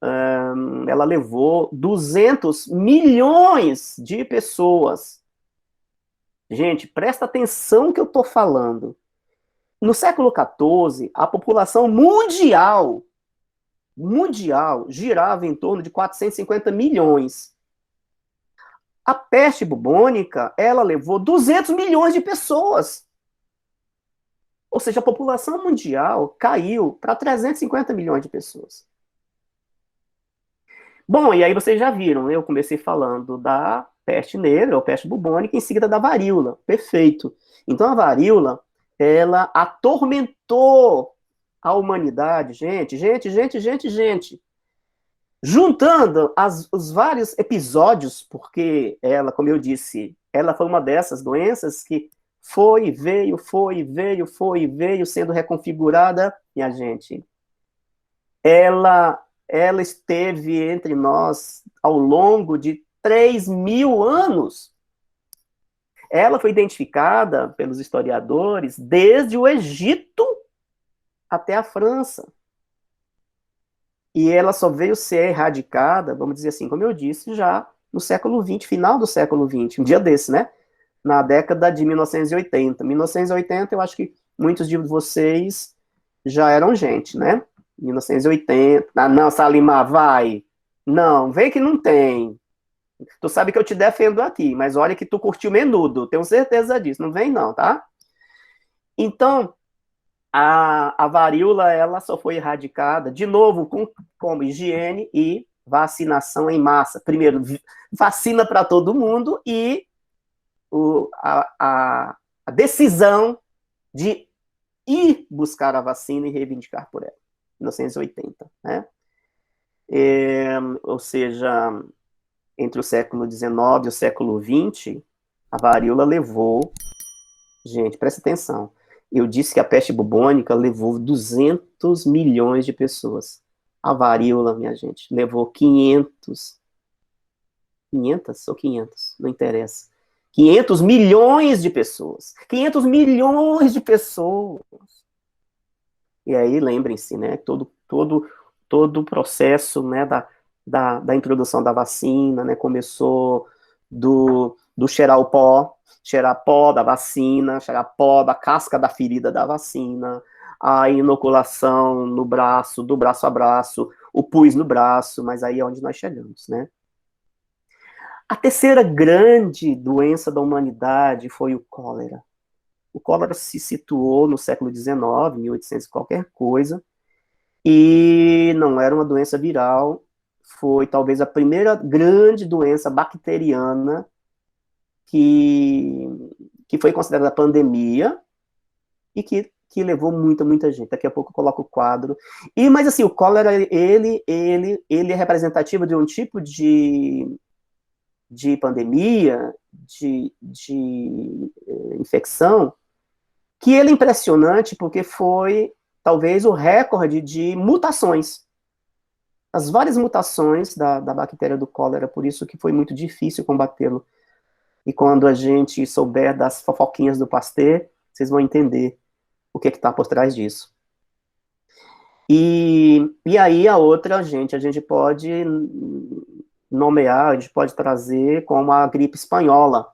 ela levou 200 milhões de pessoas. Gente, presta atenção no que eu estou falando. No século XIV, a população mundial girava em torno de 450 milhões. A peste bubônica, ela levou 200 milhões de pessoas. Ou seja, a população mundial caiu para 350 milhões de pessoas. Bom, e aí vocês já viram, eu comecei falando da peste negra, ou peste bubônica, em seguida da varíola. Perfeito. Então a varíola, ela atormentou a humanidade, gente. Juntando os vários episódios, porque ela, como eu disse, ela foi uma dessas doenças que foi e veio sendo reconfigurada, minha gente. Ela esteve entre nós ao longo de 3.000 anos. Ela foi identificada pelos historiadores desde o Egito até a França. E ela só veio ser erradicada, vamos dizer assim, como eu disse, já no século XX, final do século XX, um dia desse, né? Na década de 1980. 1980, eu acho que muitos de vocês já eram gente, né? 1980. Ah, não, Salima, vai. Não, vem que não tem. Tu sabe que eu te defendo aqui, mas olha que tu curtiu Menudo, tenho certeza disso. Não vem não, tá? Então, a varíola, ela só foi erradicada, de novo, com higiene e vacinação em massa. Primeiro, vacina para todo mundo e a decisão de ir buscar a vacina e reivindicar por ela. 1980, né? Ou seja, entre o século XIX e o século XX, a varíola levou... Gente, presta atenção. Eu disse que a peste bubônica levou 200 milhões de pessoas. A varíola, minha gente, levou 500 ou 500, não interessa. 500 milhões de pessoas. 500 milhões de pessoas. E aí, lembrem-se, né, todo o processo, né, da introdução da vacina, né, começou do cheirar pó da vacina, cheirar pó da casca da ferida da vacina, a inoculação no braço, do braço a braço, o pus no braço, mas aí é onde nós chegamos, né? A terceira grande doença da humanidade foi o cólera. O cólera se situou no século XIX, 1800 e qualquer coisa, e não era uma doença viral, foi talvez a primeira grande doença bacteriana que, que foi considerada pandemia e que levou muita gente. Daqui a pouco eu coloco o quadro. Mas assim, o cólera, ele é representativo de um tipo de pandemia, de infecção, que ele é impressionante porque foi talvez o recorde de mutações. As várias mutações da bactéria do cólera, por isso que foi muito difícil combatê-lo. E quando a gente souber das fofoquinhas do Pasteur, vocês vão entender o que está por trás disso. E aí a outra, a gente pode nomear, a gente pode trazer como a gripe espanhola.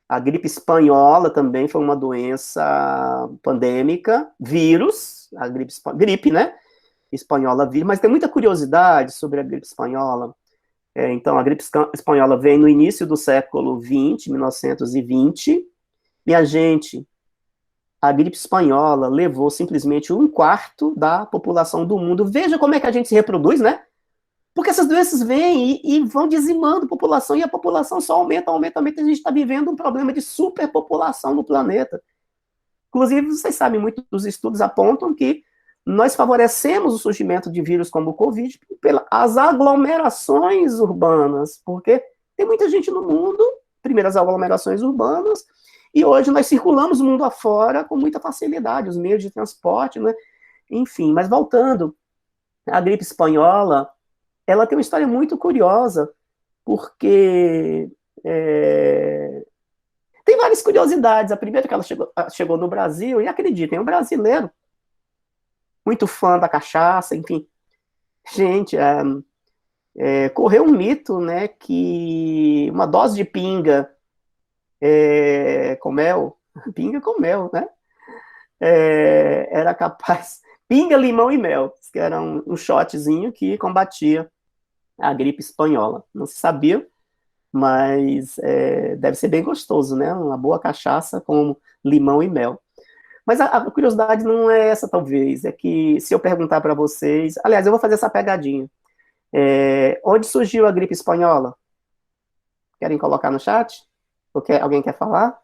A gripe espanhola também foi uma doença pandêmica, vírus, a gripe, né? Espanhola vírus, mas tem muita curiosidade sobre a gripe espanhola. Então, a gripe espanhola vem no início do século XX, 1920. Minha gente, a gripe espanhola levou simplesmente 1/4 da população do mundo. Veja como é que a gente se reproduz, né? Porque essas doenças vêm e vão dizimando a população, e a população só aumenta. A gente está vivendo um problema de superpopulação no planeta. Inclusive, vocês sabem, muitos estudos apontam que nós favorecemos o surgimento de vírus como o Covid pelas aglomerações urbanas, porque tem muita gente no mundo, primeiras aglomerações urbanas, e hoje nós circulamos o mundo afora com muita facilidade, os meios de transporte, né? Enfim, mas voltando, a gripe espanhola, ela tem uma história muito curiosa, porque tem várias curiosidades. A primeira que ela chegou no Brasil, e acreditem, um brasileiro, muito fã da cachaça, enfim. Gente, correu um mito, né, que uma dose de pinga com mel, pinga com mel, né, era capaz, pinga, limão e mel, que era um shotzinho que combatia a gripe espanhola. Não se sabia, mas deve ser bem gostoso, né, uma boa cachaça com limão e mel. Mas a curiosidade não é essa, talvez, é que se eu perguntar para vocês, aliás, eu vou fazer essa pegadinha. Onde surgiu a gripe espanhola? Querem colocar no chat? Alguém quer falar?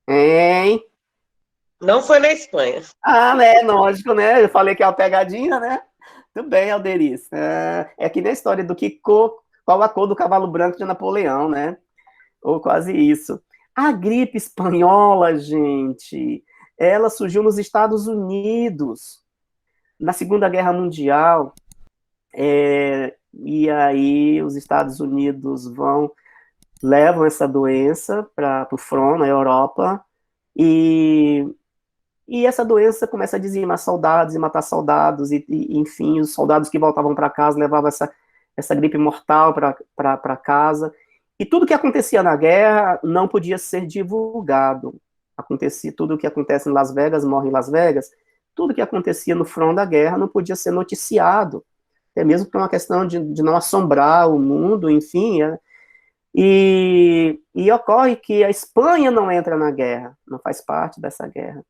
Hein? Não foi na Espanha. Ah, né, lógico, né? Eu falei que é uma pegadinha, né? Tudo bem, Alderice. É que nem a história do qual a cor do cavalo branco de Napoleão, né? Ou quase isso. A gripe espanhola, gente, ela surgiu nos Estados Unidos, na Segunda Guerra Mundial, e aí os Estados Unidos levam essa doença para o front, na Europa, e essa doença começa a dizimar soldados e matar soldados, enfim, os soldados que voltavam para casa levavam essa gripe mortal para casa. E tudo que acontecia na guerra não podia ser divulgado. Tudo o que acontece em Las Vegas morre em Las Vegas. Tudo que acontecia no front da guerra não podia ser noticiado. Até mesmo por uma questão de não assombrar o mundo, enfim. E ocorre que a Espanha não entra na guerra, não faz parte dessa guerra.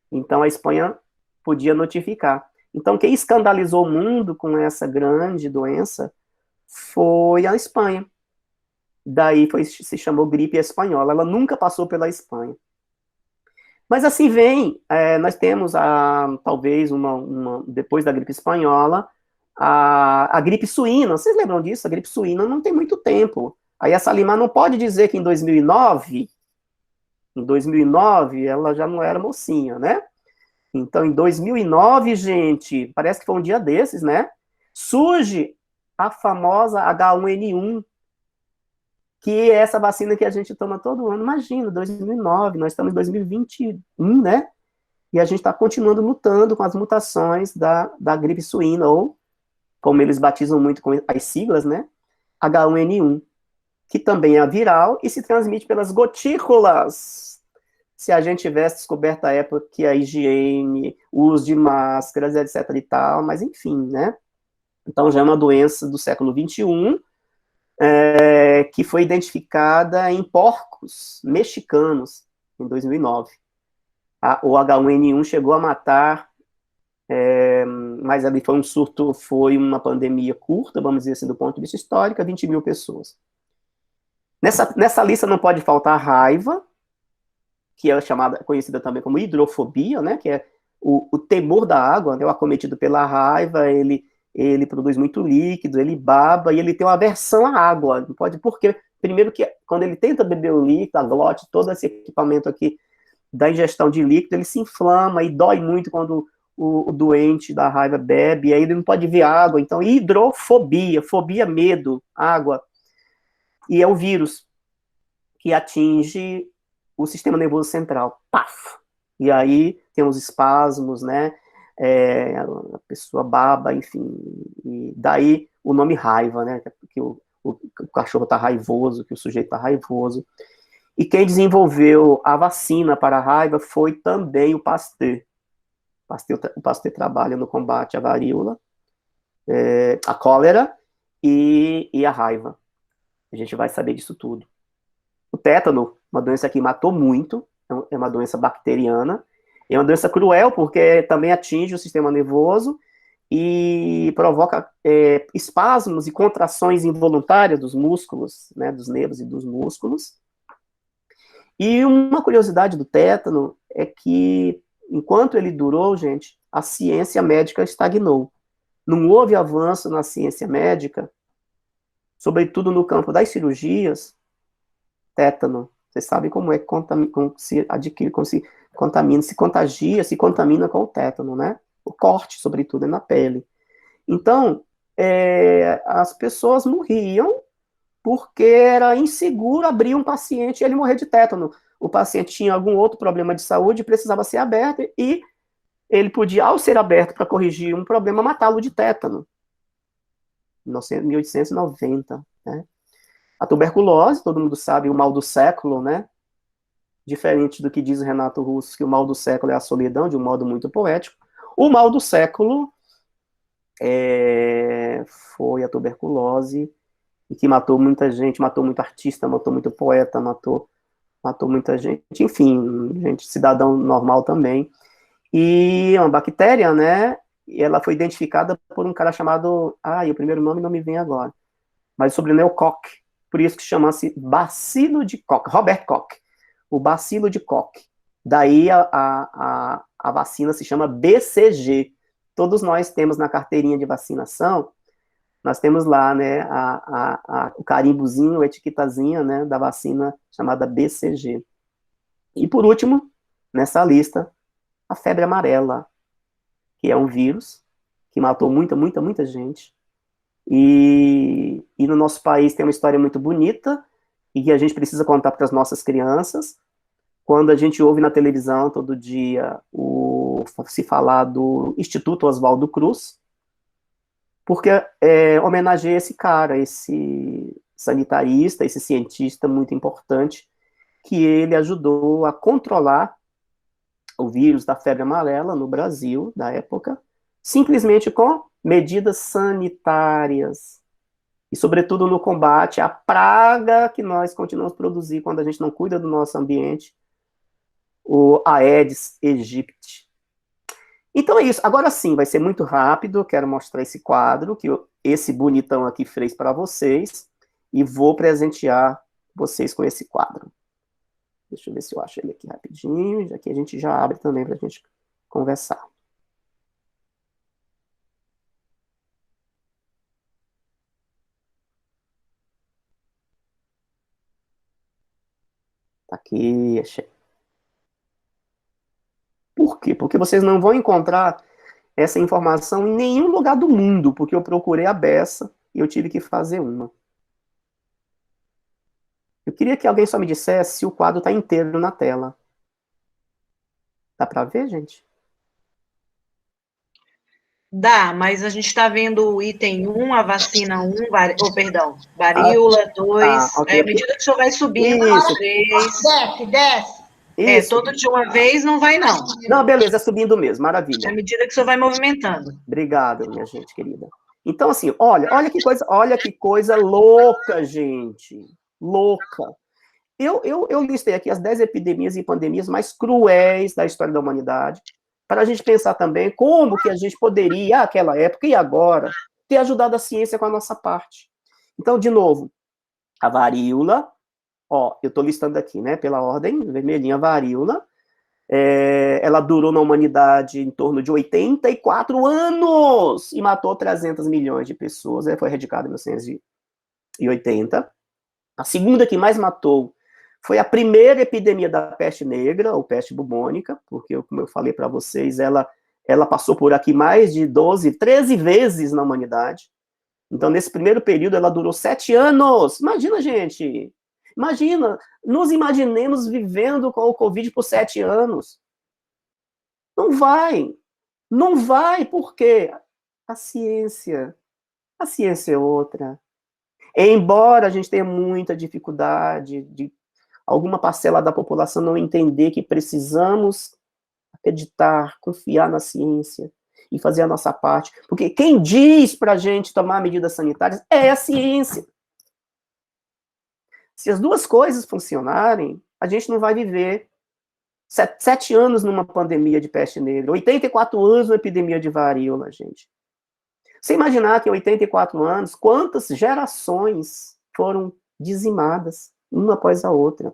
Então a Espanha podia notificar. Então quem escandalizou o mundo com essa grande doença foi a Espanha. Daí se chamou gripe espanhola. Ela nunca passou pela Espanha. Mas assim nós temos talvez depois da gripe espanhola, a gripe suína. Vocês lembram disso? A gripe suína não tem muito tempo. Aí a Salimar não pode dizer que em 2009 ela já não era mocinha, né? Então em 2009, gente, parece que foi um dia desses, né? Surge a famosa H1N1, que é essa vacina que a gente toma todo ano. Imagina, 2009, nós estamos em 2021, né? E a gente está continuando lutando com as mutações da gripe suína, ou, como eles batizam muito com as siglas, né? H1N1, que também é viral e se transmite pelas gotículas. Se a gente tivesse descoberto a época que a higiene, o uso de máscaras, etc e tal, mas enfim, né? Então já é uma doença do século XXI, que foi identificada em porcos mexicanos em 2009. O H1N1 chegou a matar, mas ali foi um surto, foi uma pandemia curta, vamos dizer assim, do ponto de vista histórico, 20 mil pessoas. Nessa lista não pode faltar raiva, que é conhecida também como hidrofobia, né, que é o temor da água, né, o acometido pela raiva, ele produz muito líquido, ele baba, e ele tem uma aversão à água, não pode, porque, primeiro que quando ele tenta beber o líquido, a glote, todo esse equipamento aqui da ingestão de líquido, ele se inflama e dói muito quando o doente da raiva bebe, e aí ele não pode ver água, então hidrofobia, fobia, medo, água, e é o vírus que atinge o sistema nervoso central, paf, e aí tem os espasmos, né, a pessoa baba, enfim, e daí o nome raiva, né, que o cachorro está raivoso, que o sujeito está raivoso. E quem desenvolveu a vacina para a raiva foi também o Pasteur. O Pasteur trabalha no combate à varíola, a cólera e a raiva. A gente vai saber disso tudo. O tétano, uma doença que matou muito, é uma doença bacteriana, é uma doença cruel porque também atinge o sistema nervoso e provoca espasmos e contrações involuntárias dos músculos, né, dos nervos e dos músculos. E uma curiosidade do tétano é que, enquanto ele durou, gente, a ciência médica estagnou. Não houve avanço na ciência médica, sobretudo no campo das cirurgias. Tétano, vocês sabem como é que como se adquire, como se contamina, se contagia, se contamina com o tétano, né? O corte, sobretudo, é na pele. Então, as pessoas morriam porque era inseguro abrir um paciente e ele morrer de tétano. O paciente tinha algum outro problema de saúde, precisava ser aberto, e ele podia, ao ser aberto para corrigir um problema, matá-lo de tétano. Em 1890, né? A tuberculose, todo mundo sabe, o mal do século, né? Diferente do que diz Renato Russo, que o mal do século é a solidão, de um modo muito poético. O mal do século foi a tuberculose, e que matou muita gente, matou muito artista, matou muito poeta, matou muita gente, enfim, gente, cidadão normal também. E é uma bactéria, né? E ela foi identificada por um cara chamado, o primeiro nome não me vem agora, mas o sobrenome é o Koch, por isso que chama-se bacilo de Koch, Robert Koch, o bacilo de Koch. Daí a vacina se chama BCG. Todos nós temos na carteirinha de vacinação, nós temos lá, né, o carimbozinho, a etiquetazinha, né, da vacina chamada BCG. E por último, nessa lista, a febre amarela, que é um vírus que matou muita gente. E no nosso país tem uma história muito bonita e que a gente precisa contar para as nossas crianças. Quando a gente ouve na televisão todo dia se falar do Instituto Oswaldo Cruz, porque homenageia esse cara, esse sanitarista, esse cientista muito importante, que ele ajudou a controlar o vírus da febre amarela no Brasil, da época, simplesmente com medidas sanitárias, e sobretudo no combate à praga que nós continuamos a produzir quando a gente não cuida do nosso ambiente, o Aedes aegypti. Então é isso. Agora sim, vai ser muito rápido. Eu quero mostrar esse quadro que esse bonitão aqui fez para vocês e vou presentear vocês com esse quadro. Deixa eu ver se eu acho ele aqui rapidinho, já que a gente já abre também para a gente conversar. Tá aqui, achei. Por quê? Porque vocês não vão encontrar essa informação em nenhum lugar do mundo, porque eu procurei a beça e eu tive que fazer uma. Eu queria que alguém só me dissesse se o quadro está inteiro na tela. Dá para ver, gente? Dá, mas a gente está vendo o item 1, a vacina 1, varíola 2. Okay. À medida que o senhor vai subindo, isso. 3. Desce. Isso. Todo de uma vez não vai, não. Não, beleza, é subindo mesmo, maravilha. À medida que o senhor vai movimentando. Obrigado, minha gente querida. Então, assim, olha que coisa louca, gente. Louca. Eu listei aqui as 10 epidemias e pandemias mais cruéis da história da humanidade, para a gente pensar também como que a gente poderia, naquela época e agora, ter ajudado a ciência com a nossa parte. Então, de novo, a varíola, ó, eu estou listando aqui, né, pela ordem, vermelhinha, varíola, ela durou na humanidade em torno de 84 anos e matou 300 milhões de pessoas, foi erradicada em 1980. A segunda que mais matou foi a primeira epidemia da peste negra, ou peste bubônica, porque, como eu falei para vocês, ela passou por aqui mais de 12, 13 vezes na humanidade. Então, nesse primeiro período, ela durou 7 anos. Imagina, gente. Imagina, nos imaginemos vivendo com o Covid por 7 anos. Não vai. Não vai, por quê? A ciência é outra. Embora a gente tenha muita dificuldade de alguma parcela da população não entender que precisamos acreditar, confiar na ciência e fazer a nossa parte. Porque quem diz para a gente tomar medidas sanitárias é a ciência. Se as duas coisas funcionarem, a gente não vai viver 7 anos numa pandemia de peste negra, 84 anos numa epidemia de varíola, gente. Você imaginar que em 84 anos, quantas gerações foram dizimadas, uma após a outra.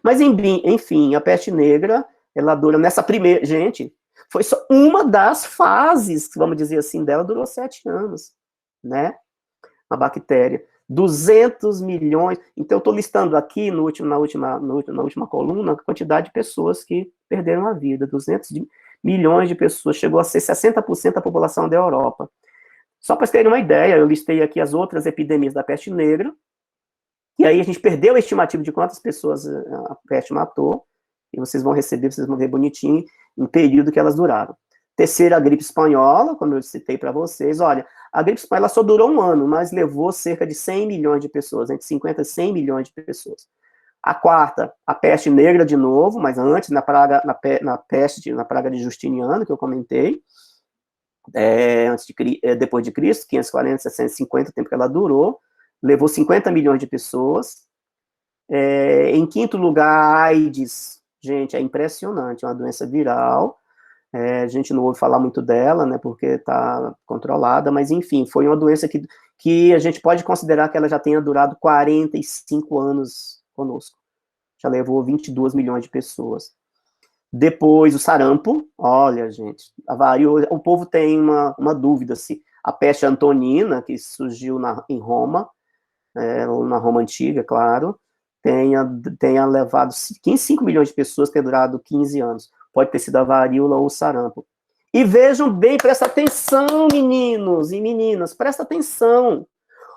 Mas, enfim, a peste negra, ela dura nessa primeira... Gente, foi só uma das fases, vamos dizer assim, dela, durou 7 anos, né? A bactéria. 200 milhões... Então, eu estou listando aqui, na última coluna, a quantidade de pessoas que perderam a vida. 200 milhões de pessoas. Chegou a ser 60% da população da Europa. Só para vocês terem uma ideia, eu listei aqui as outras epidemias da peste negra, e aí a gente perdeu a estimativa de quantas pessoas a peste matou, e vocês vão ver bonitinho, em período que elas duraram. Terceira, a gripe espanhola, como eu citei para vocês. Olha, a gripe espanhola só durou 1 ano, mas levou cerca de 100 milhões de pessoas, entre 50 e 100 milhões de pessoas. A quarta, a peste negra de novo, mas antes, na praga de Justiniano, que eu comentei, depois de Cristo, 540, 650, o tempo que ela durou, levou 50 milhões de pessoas. Em quinto lugar, a AIDS, gente, é impressionante, é uma doença viral, a gente não ouve falar muito dela, né, porque está controlada, mas enfim, foi uma doença que a gente pode considerar que ela já tenha durado 45 anos conosco, já levou 22 milhões de pessoas. Depois, o sarampo, olha, gente, a varíola, o povo tem uma dúvida se a peste antonina, que surgiu em Roma, ou na Roma Antiga, claro, tenha levado 5 milhões de pessoas, ter durado 15 anos. Pode ter sido a varíola ou o sarampo. E vejam bem, presta atenção, meninos e meninas, presta atenção.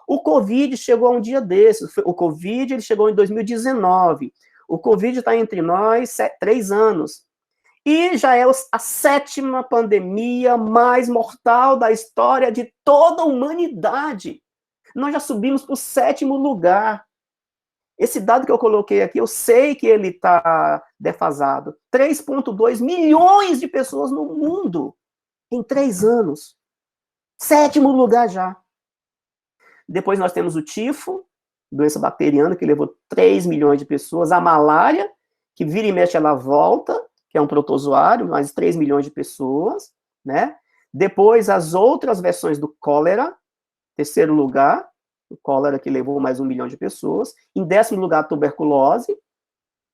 O Covid chegou a um dia desses, o Covid ele chegou em 2019, o Covid está entre nós 3 anos. E já é a 7ª pandemia mais mortal da história de toda a humanidade. Nós já subimos para o 7º lugar. Esse dado que eu coloquei aqui, eu sei que ele está defasado. 3,2 milhões de pessoas no mundo em 3 anos. 7º lugar já. Depois nós temos o tifo, doença bacteriana, que levou 3 milhões de pessoas. A malária, que vira e mexe, ela volta, que é um protozoário, mais 3 milhões de pessoas, né? Depois, as outras versões do cólera, 3º lugar, o cólera que levou mais 1 milhão de pessoas. Em 10º lugar, a tuberculose.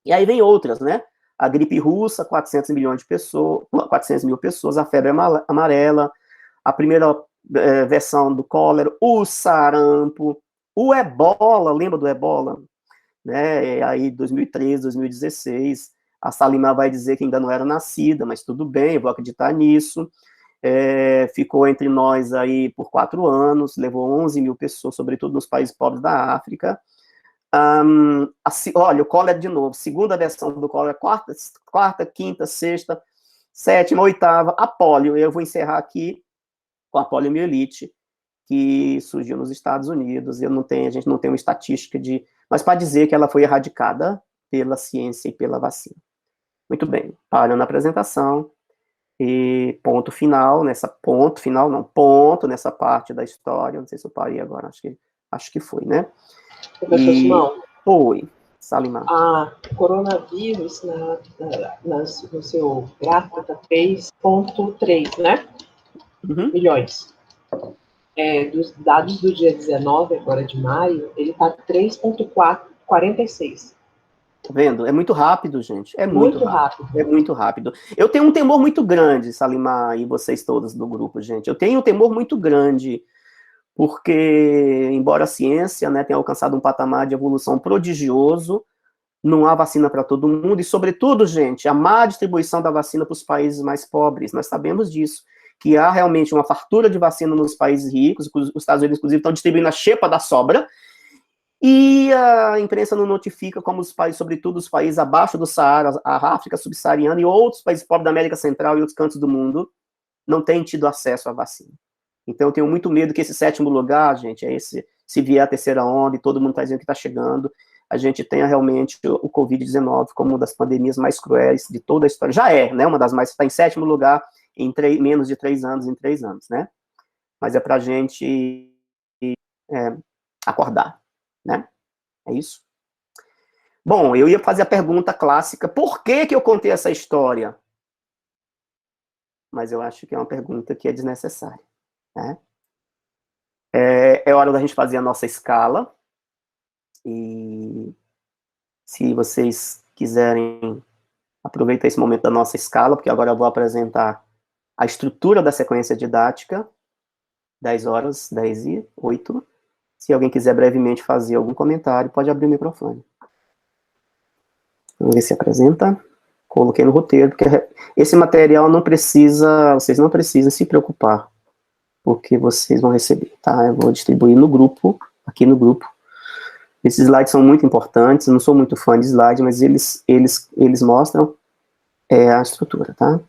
E aí vem outras, né? A gripe russa, 400 milhões de pessoas, 400 mil pessoas, a febre amarela, a primeira versão do cólera, o sarampo, o ebola, lembra do ebola? Né? Aí, 2013, 2016, a Salima vai dizer que ainda não era nascida, mas tudo bem, eu vou acreditar nisso. Ficou entre nós aí por 4 anos, levou 11 mil pessoas, sobretudo nos países pobres da África. Olha, o cólera de novo, segunda versão do cólera, quarta, quinta, sexta, 7ª, 8ª, a polio. Eu vou encerrar aqui com a poliomielite, que surgiu nos Estados Unidos. A gente não tem uma estatística mas para dizer que ela foi erradicada pela ciência e pela vacina. Muito bem, parando a apresentação, E ponto final nessa parte da história. Não sei se eu parei agora, acho que foi, né? Professor Simão. Oi, Salimar. O coronavírus no seu gráfico está 3,3, né? Uhum. Milhões. Dos dados do dia 19, agora de maio, ele está 3,46. Tá vendo? É muito rápido, gente. É Muito rápido. É muito rápido. Eu tenho um temor muito grande, Salimar, e vocês todos do grupo, gente. Eu tenho um temor muito grande, porque, embora a ciência, né, tenha alcançado um patamar de evolução prodigioso, não há vacina para todo mundo, e, sobretudo, gente, a má distribuição da vacina para os países mais pobres. Nós sabemos disso, que há realmente uma fartura de vacina nos países ricos, os Estados Unidos, inclusive, estão distribuindo a xepa da sobra, e a imprensa não notifica como os países, sobretudo os países abaixo do Saara, a África subsaariana e outros países pobres da América Central e outros cantos do mundo, não têm tido acesso à vacina. Então, eu tenho muito medo que esse 7º lugar, gente, se vier a terceira onda e todo mundo está dizendo que está chegando, a gente tenha realmente o Covid-19 como uma das pandemias mais cruéis de toda a história. Já né? Uma das mais, está em 7º lugar em menos de 3 anos, né? Mas é para a gente acordar. Né? É isso? Bom, eu ia fazer a pergunta clássica, por que eu contei essa história? Mas eu acho que é uma pergunta que é desnecessária. Né? É hora da gente fazer a nossa escala, e se vocês quiserem aproveitar esse momento da nossa escala, porque agora eu vou apresentar a estrutura da sequência didática, 10 horas, 10 e 8. Se alguém quiser brevemente fazer algum comentário, pode abrir o microfone. Vamos ver se apresenta. Coloquei no roteiro, porque esse material vocês não precisam se preocupar, porque vocês vão receber, tá? Eu vou distribuir no grupo, aqui no grupo. Esses slides são muito importantes, eu não sou muito fã de slides, mas eles mostram a estrutura, tá?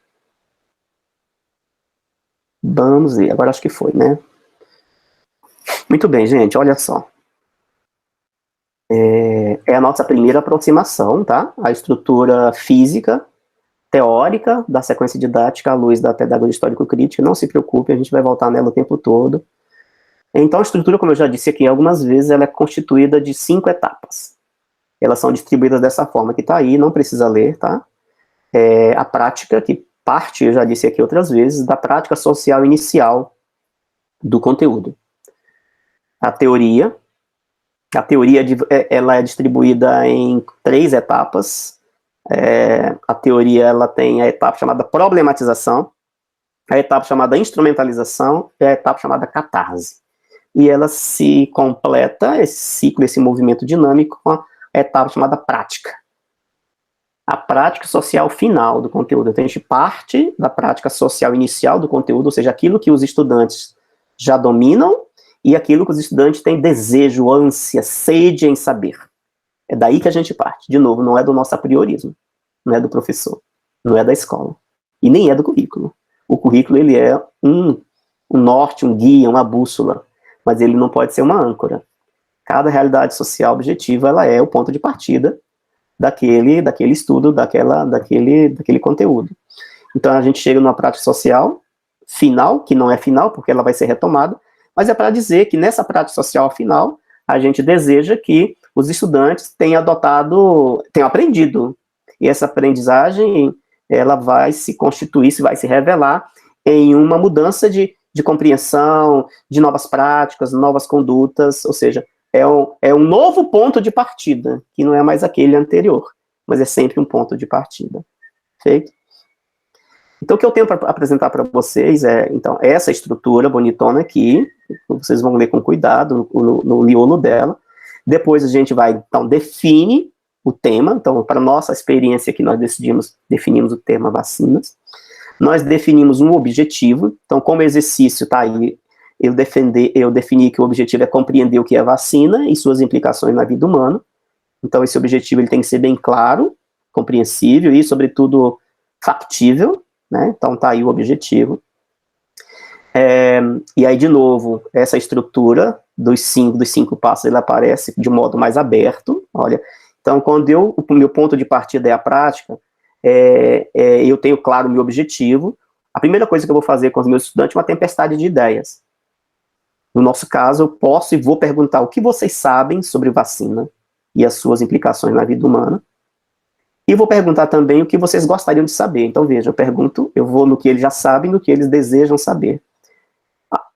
Vamos ver, agora acho que foi, né? Muito bem, gente, olha só. É a nossa primeira aproximação, tá? A estrutura física, teórica da sequência didática à luz da pedagogia histórico-crítica. Não se preocupe, a gente vai voltar nela o tempo todo. Então, a estrutura, como eu já disse aqui algumas vezes, ela é constituída de 5 etapas. Elas são distribuídas dessa forma que está aí, não precisa ler, tá? A prática, que parte, eu já disse aqui outras vezes, da prática social inicial do conteúdo. A teoria ela é distribuída em 3 etapas. A teoria ela tem a etapa chamada problematização, a etapa chamada instrumentalização e a etapa chamada catarse. E ela se completa, esse ciclo, esse movimento dinâmico, com a etapa chamada prática. A prática social final do conteúdo. Então, a gente parte da prática social inicial do conteúdo, ou seja, aquilo que os estudantes já dominam e aquilo que os estudantes têm desejo, ânsia, sede em saber. É daí que a gente parte. De novo, não é do nosso apriorismo, não é do professor, não é da escola, e nem é do currículo. O currículo, ele é um norte, um guia, uma bússola, mas ele não pode ser uma âncora. Cada realidade social objetiva, ela é o ponto de partida daquele estudo, daquele conteúdo. Então, a gente chega numa prática social final, que não é final, porque ela vai ser retomada, mas é para dizer que nessa prática social final, a gente deseja que os estudantes tenham aprendido, e essa aprendizagem, ela vai se constituir, vai se revelar em uma mudança de compreensão, de novas práticas, novas condutas, ou seja, é um novo ponto de partida, que não é mais aquele anterior, mas é sempre um ponto de partida. Feito? Então, o que eu tenho para apresentar para vocês então, essa estrutura bonitona aqui, vocês vão ler com cuidado no miolo dela. Depois a gente vai, então, define o tema. Então, para nossa experiência aqui, nós definimos o tema vacinas. Nós definimos um objetivo. Então, como exercício, tá aí, eu defini que o objetivo é compreender o que é vacina e suas implicações na vida humana. Então, esse objetivo ele tem que ser bem claro, compreensível e, sobretudo, factível, né? Então, tá aí o objetivo. E aí, de novo, essa estrutura dos cinco passos, ele aparece de modo mais aberto, olha. Então, quando o meu ponto de partida é a prática, eu tenho claro o meu objetivo, A primeira coisa que eu vou fazer com os meus estudantes é uma tempestade de ideias. No nosso caso, eu posso e vou perguntar o que vocês sabem sobre vacina e as suas implicações na vida humana. E vou perguntar também o que vocês gostariam de saber. Então, veja, eu vou no que eles já sabem, no que eles desejam saber.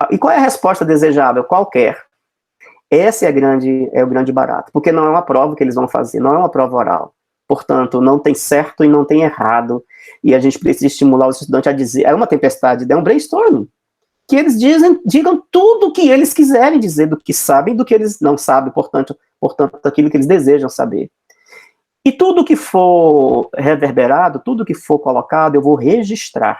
E qual é a resposta desejável? Qualquer. Esse é o grande barato, porque não é uma prova que eles vão fazer, não é uma prova oral. Portanto, não tem certo e não tem errado. E a gente precisa estimular os estudantes a dizer, é uma tempestade, é um brainstorming. Que eles digam tudo o que eles quiserem dizer, do que sabem, do que eles não sabem, portanto, daquilo que eles desejam saber. E tudo que for reverberado, tudo que for colocado, eu vou registrar.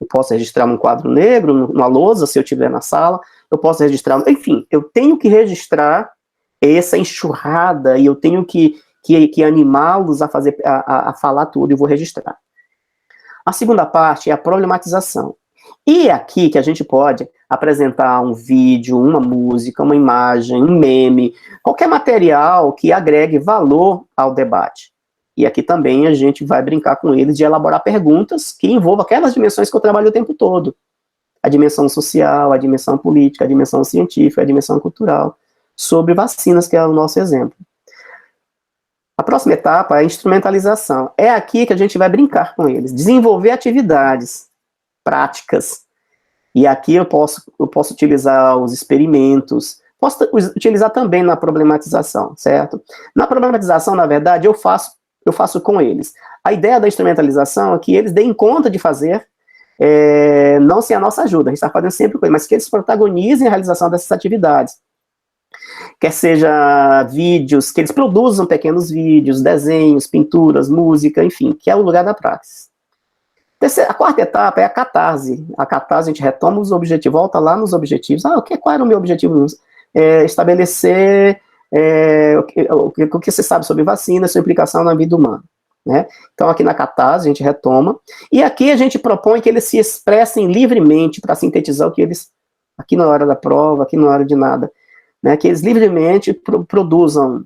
Eu posso registrar num quadro negro, numa lousa, se eu estiver na sala, eu posso registrar, enfim, eu tenho que registrar essa enxurrada e eu tenho que animá-los a falar tudo, e vou registrar. A segunda parte é a problematização. E é aqui que a gente pode apresentar um vídeo, uma música, uma imagem, um meme, qualquer material que agregue valor ao debate. E aqui também a gente vai brincar com eles de elaborar perguntas que envolvam aquelas dimensões que eu trabalho o tempo todo. A dimensão social, a dimensão política, a dimensão científica, a dimensão cultural, sobre vacinas, que é o nosso exemplo. A próxima etapa é a instrumentalização. É aqui que a gente vai brincar com eles, desenvolver atividades práticas. E aqui eu posso utilizar os experimentos, posso utilizar também na problematização, certo? Na problematização, na verdade, eu faço com eles. A ideia da instrumentalização é que eles deem conta de fazer, não sem a nossa ajuda, a gente está fazendo sempre com eles, mas que eles protagonizem a realização dessas atividades. Quer seja vídeos, que eles produzam pequenos vídeos, desenhos, pinturas, música, enfim, que é o lugar da praxis. A quarta etapa é a catarse. A catarse, a gente retoma os objetivos, volta lá nos objetivos. Qual era o meu objetivo? Estabelecer o que você sabe sobre vacina, sua implicação na vida humana. Né? Então, aqui na catarse, a gente retoma. E aqui a gente propõe que eles se expressem livremente para sintetizar o que eles, aqui na hora da prova, aqui na hora de nada, né? Que eles livremente produzam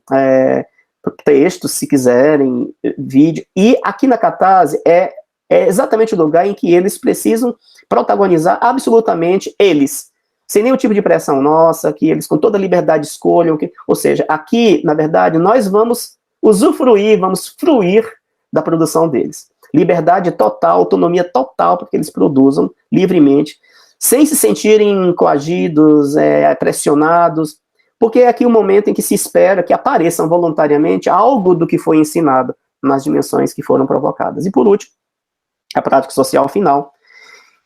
textos, se quiserem, vídeo. E aqui na catarse é exatamente o lugar em que eles precisam protagonizar absolutamente eles, sem nenhum tipo de pressão nossa, que eles com toda liberdade escolham, ou seja, aqui, na verdade, nós vamos usufruir, vamos fruir da produção deles. Liberdade total, autonomia total, para que eles produzam livremente, sem se sentirem coagidos, pressionados, porque é aqui o momento em que se espera que apareçam voluntariamente algo do que foi ensinado nas dimensões que foram provocadas. E por último, a prática social final,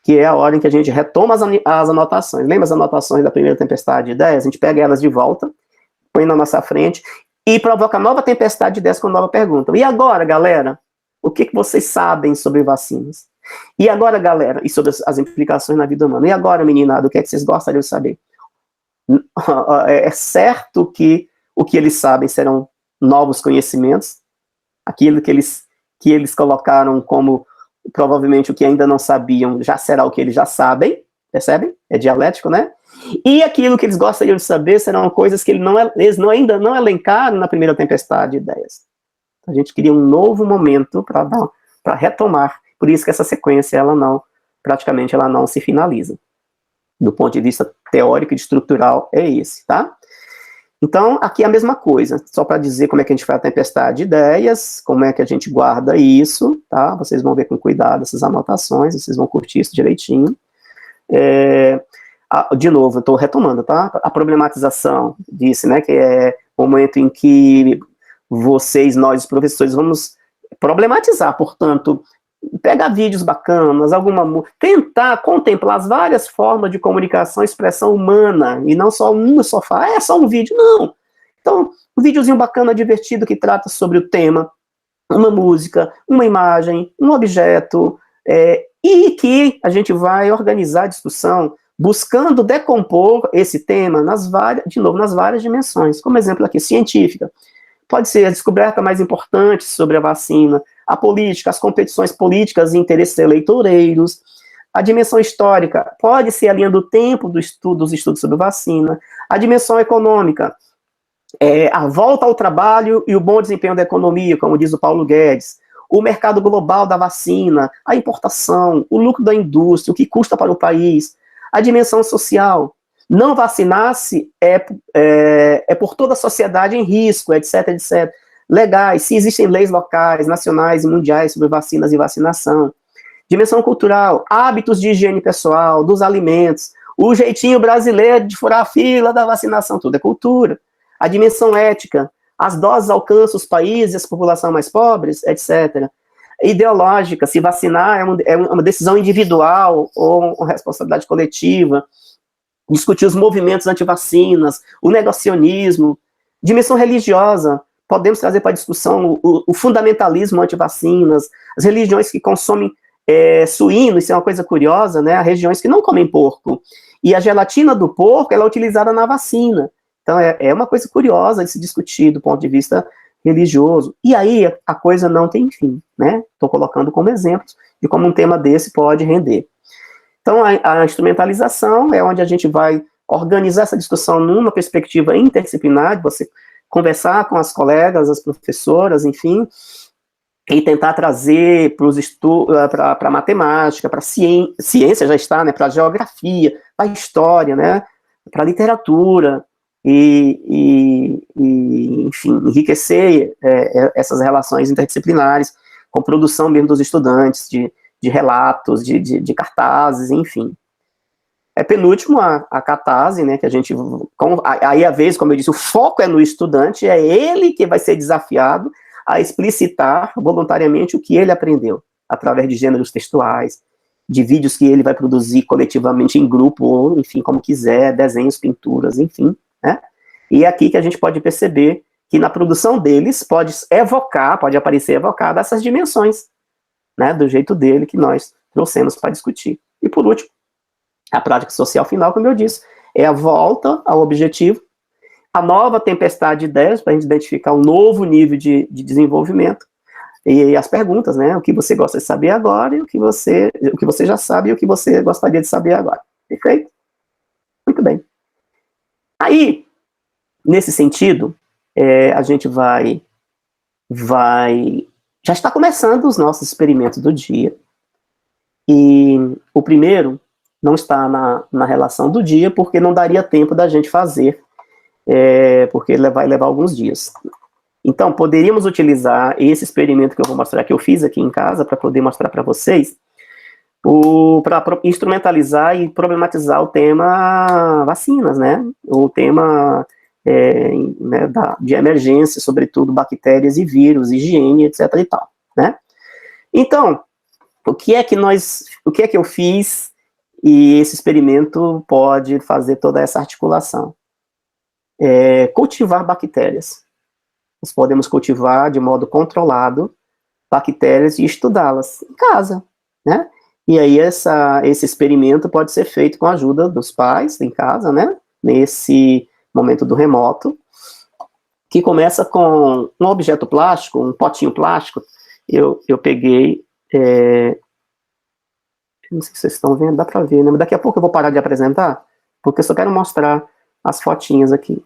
que é a hora em que a gente retoma as anotações. Lembra as anotações da primeira tempestade de ideias? A gente pega elas de volta, põe na nossa frente e provoca nova tempestade de ideias com nova pergunta. E agora, galera, o que vocês sabem sobre vacinas? E agora, galera, e sobre as implicações na vida humana? E agora, meninada, o que vocês gostariam de saber? É certo que o que eles sabem serão novos conhecimentos, aquilo que eles colocaram como provavelmente o que ainda não sabiam já será o que eles já sabem, percebem? É dialético, né? E aquilo que eles gostariam de saber serão coisas que eles ainda não elencaram na primeira tempestade de ideias. A gente cria um novo momento para retomar, por isso que essa sequência, praticamente ela não se finaliza. Do ponto de vista teórico e estrutural, é esse, tá? Então, aqui é a mesma coisa, só para dizer como é que a gente faz a tempestade de ideias, como é que a gente guarda isso, tá? Vocês vão ver com cuidado essas anotações, vocês vão curtir isso direitinho. De novo, eu estou retomando, tá? A problematização disse, né, que é o momento em que nós, os professores, vamos problematizar, portanto, pegar vídeos bacanas, tentar contemplar as várias formas de comunicação e expressão humana, e não só é só um vídeo, não. Então, um videozinho bacana, divertido, que trata sobre o tema, uma música, uma imagem, um objeto, e que a gente vai organizar a discussão buscando decompor esse tema nas várias dimensões, como exemplo aqui, científica. Pode ser a descoberta mais importante sobre a vacina, a política, as competições políticas e interesses eleitoreiros, a dimensão histórica, pode ser a linha do tempo dos estudos sobre vacina, a dimensão econômica, a volta ao trabalho e o bom desempenho da economia, como diz o Paulo Guedes, o mercado global da vacina, a importação, o lucro da indústria, o que custa para o país, a dimensão social. Não vacinar-se é por toda a sociedade em risco, etc, etc. Legais, se existem leis locais, nacionais e mundiais sobre vacinas e vacinação. Dimensão cultural, hábitos de higiene pessoal, dos alimentos, o jeitinho brasileiro de furar a fila da vacinação, tudo é cultura. A dimensão ética, as doses alcançam os países, a população mais pobres, etc. Ideológica, se vacinar é uma decisão individual ou uma responsabilidade coletiva. Discutir os movimentos anti-vacinas, o negacionismo. Dimensão religiosa, podemos trazer para a discussão o fundamentalismo anti-vacinas, as religiões que consomem suíno, isso é uma coisa curiosa, né? As regiões que não comem porco. E a gelatina do porco, ela é utilizada na vacina. Então, é uma coisa curiosa de se discutir do ponto de vista religioso. E aí, a coisa não tem fim, né? Estou colocando como exemplos de como um tema desse pode render. Então, a instrumentalização é onde a gente vai organizar essa discussão numa perspectiva interdisciplinar, de você conversar com as colegas, as professoras, enfim, e tentar trazer para a matemática, para a ciência já está, né, para a geografia, para a história, né, para a literatura, enfim, enriquecer essas relações interdisciplinares, com produção mesmo dos estudantes, de relatos, de cartazes, enfim. Penúltimo, a catarse, né, que a gente, aí a vez, como eu disse, o foco é no estudante, é ele que vai ser desafiado a explicitar voluntariamente o que ele aprendeu, através de gêneros textuais, de vídeos que ele vai produzir coletivamente em grupo, ou, enfim, como quiser, desenhos, pinturas, enfim, né? E é aqui que a gente pode perceber que na produção deles pode aparecer evocada essas dimensões, né, do jeito dele que nós trouxemos para discutir. E por último, a prática social final, como eu disse, é a volta ao objetivo, a nova tempestade de ideias, para a gente identificar um novo nível de desenvolvimento, e as perguntas, né, o que você gosta de saber agora, e o que você já sabe, e o que você gostaria de saber agora. Perfeito? Muito bem. Aí, nesse sentido, a gente vai já está começando os nossos experimentos do dia, e o primeiro não está na relação do dia, porque não daria tempo da gente fazer, porque ele vai levar alguns dias. Então, poderíamos utilizar esse experimento que eu vou mostrar, que eu fiz aqui em casa, para poder mostrar para vocês, para instrumentalizar e problematizar o tema vacinas, né? O tema né, de emergência, sobretudo bactérias e vírus, higiene, etc. e tal, né? Então, o que é que eu fiz, e esse experimento pode fazer toda essa articulação? Cultivar bactérias. Nós podemos cultivar de modo controlado bactérias e estudá-las em casa, né? E aí esse experimento pode ser feito com a ajuda dos pais em casa, né? Nesse momento do remoto, que começa com um objeto plástico, um potinho plástico. Eu peguei, não sei se vocês estão vendo, dá para ver, né? Mas daqui a pouco eu vou parar de apresentar, porque eu só quero mostrar as fotinhas aqui.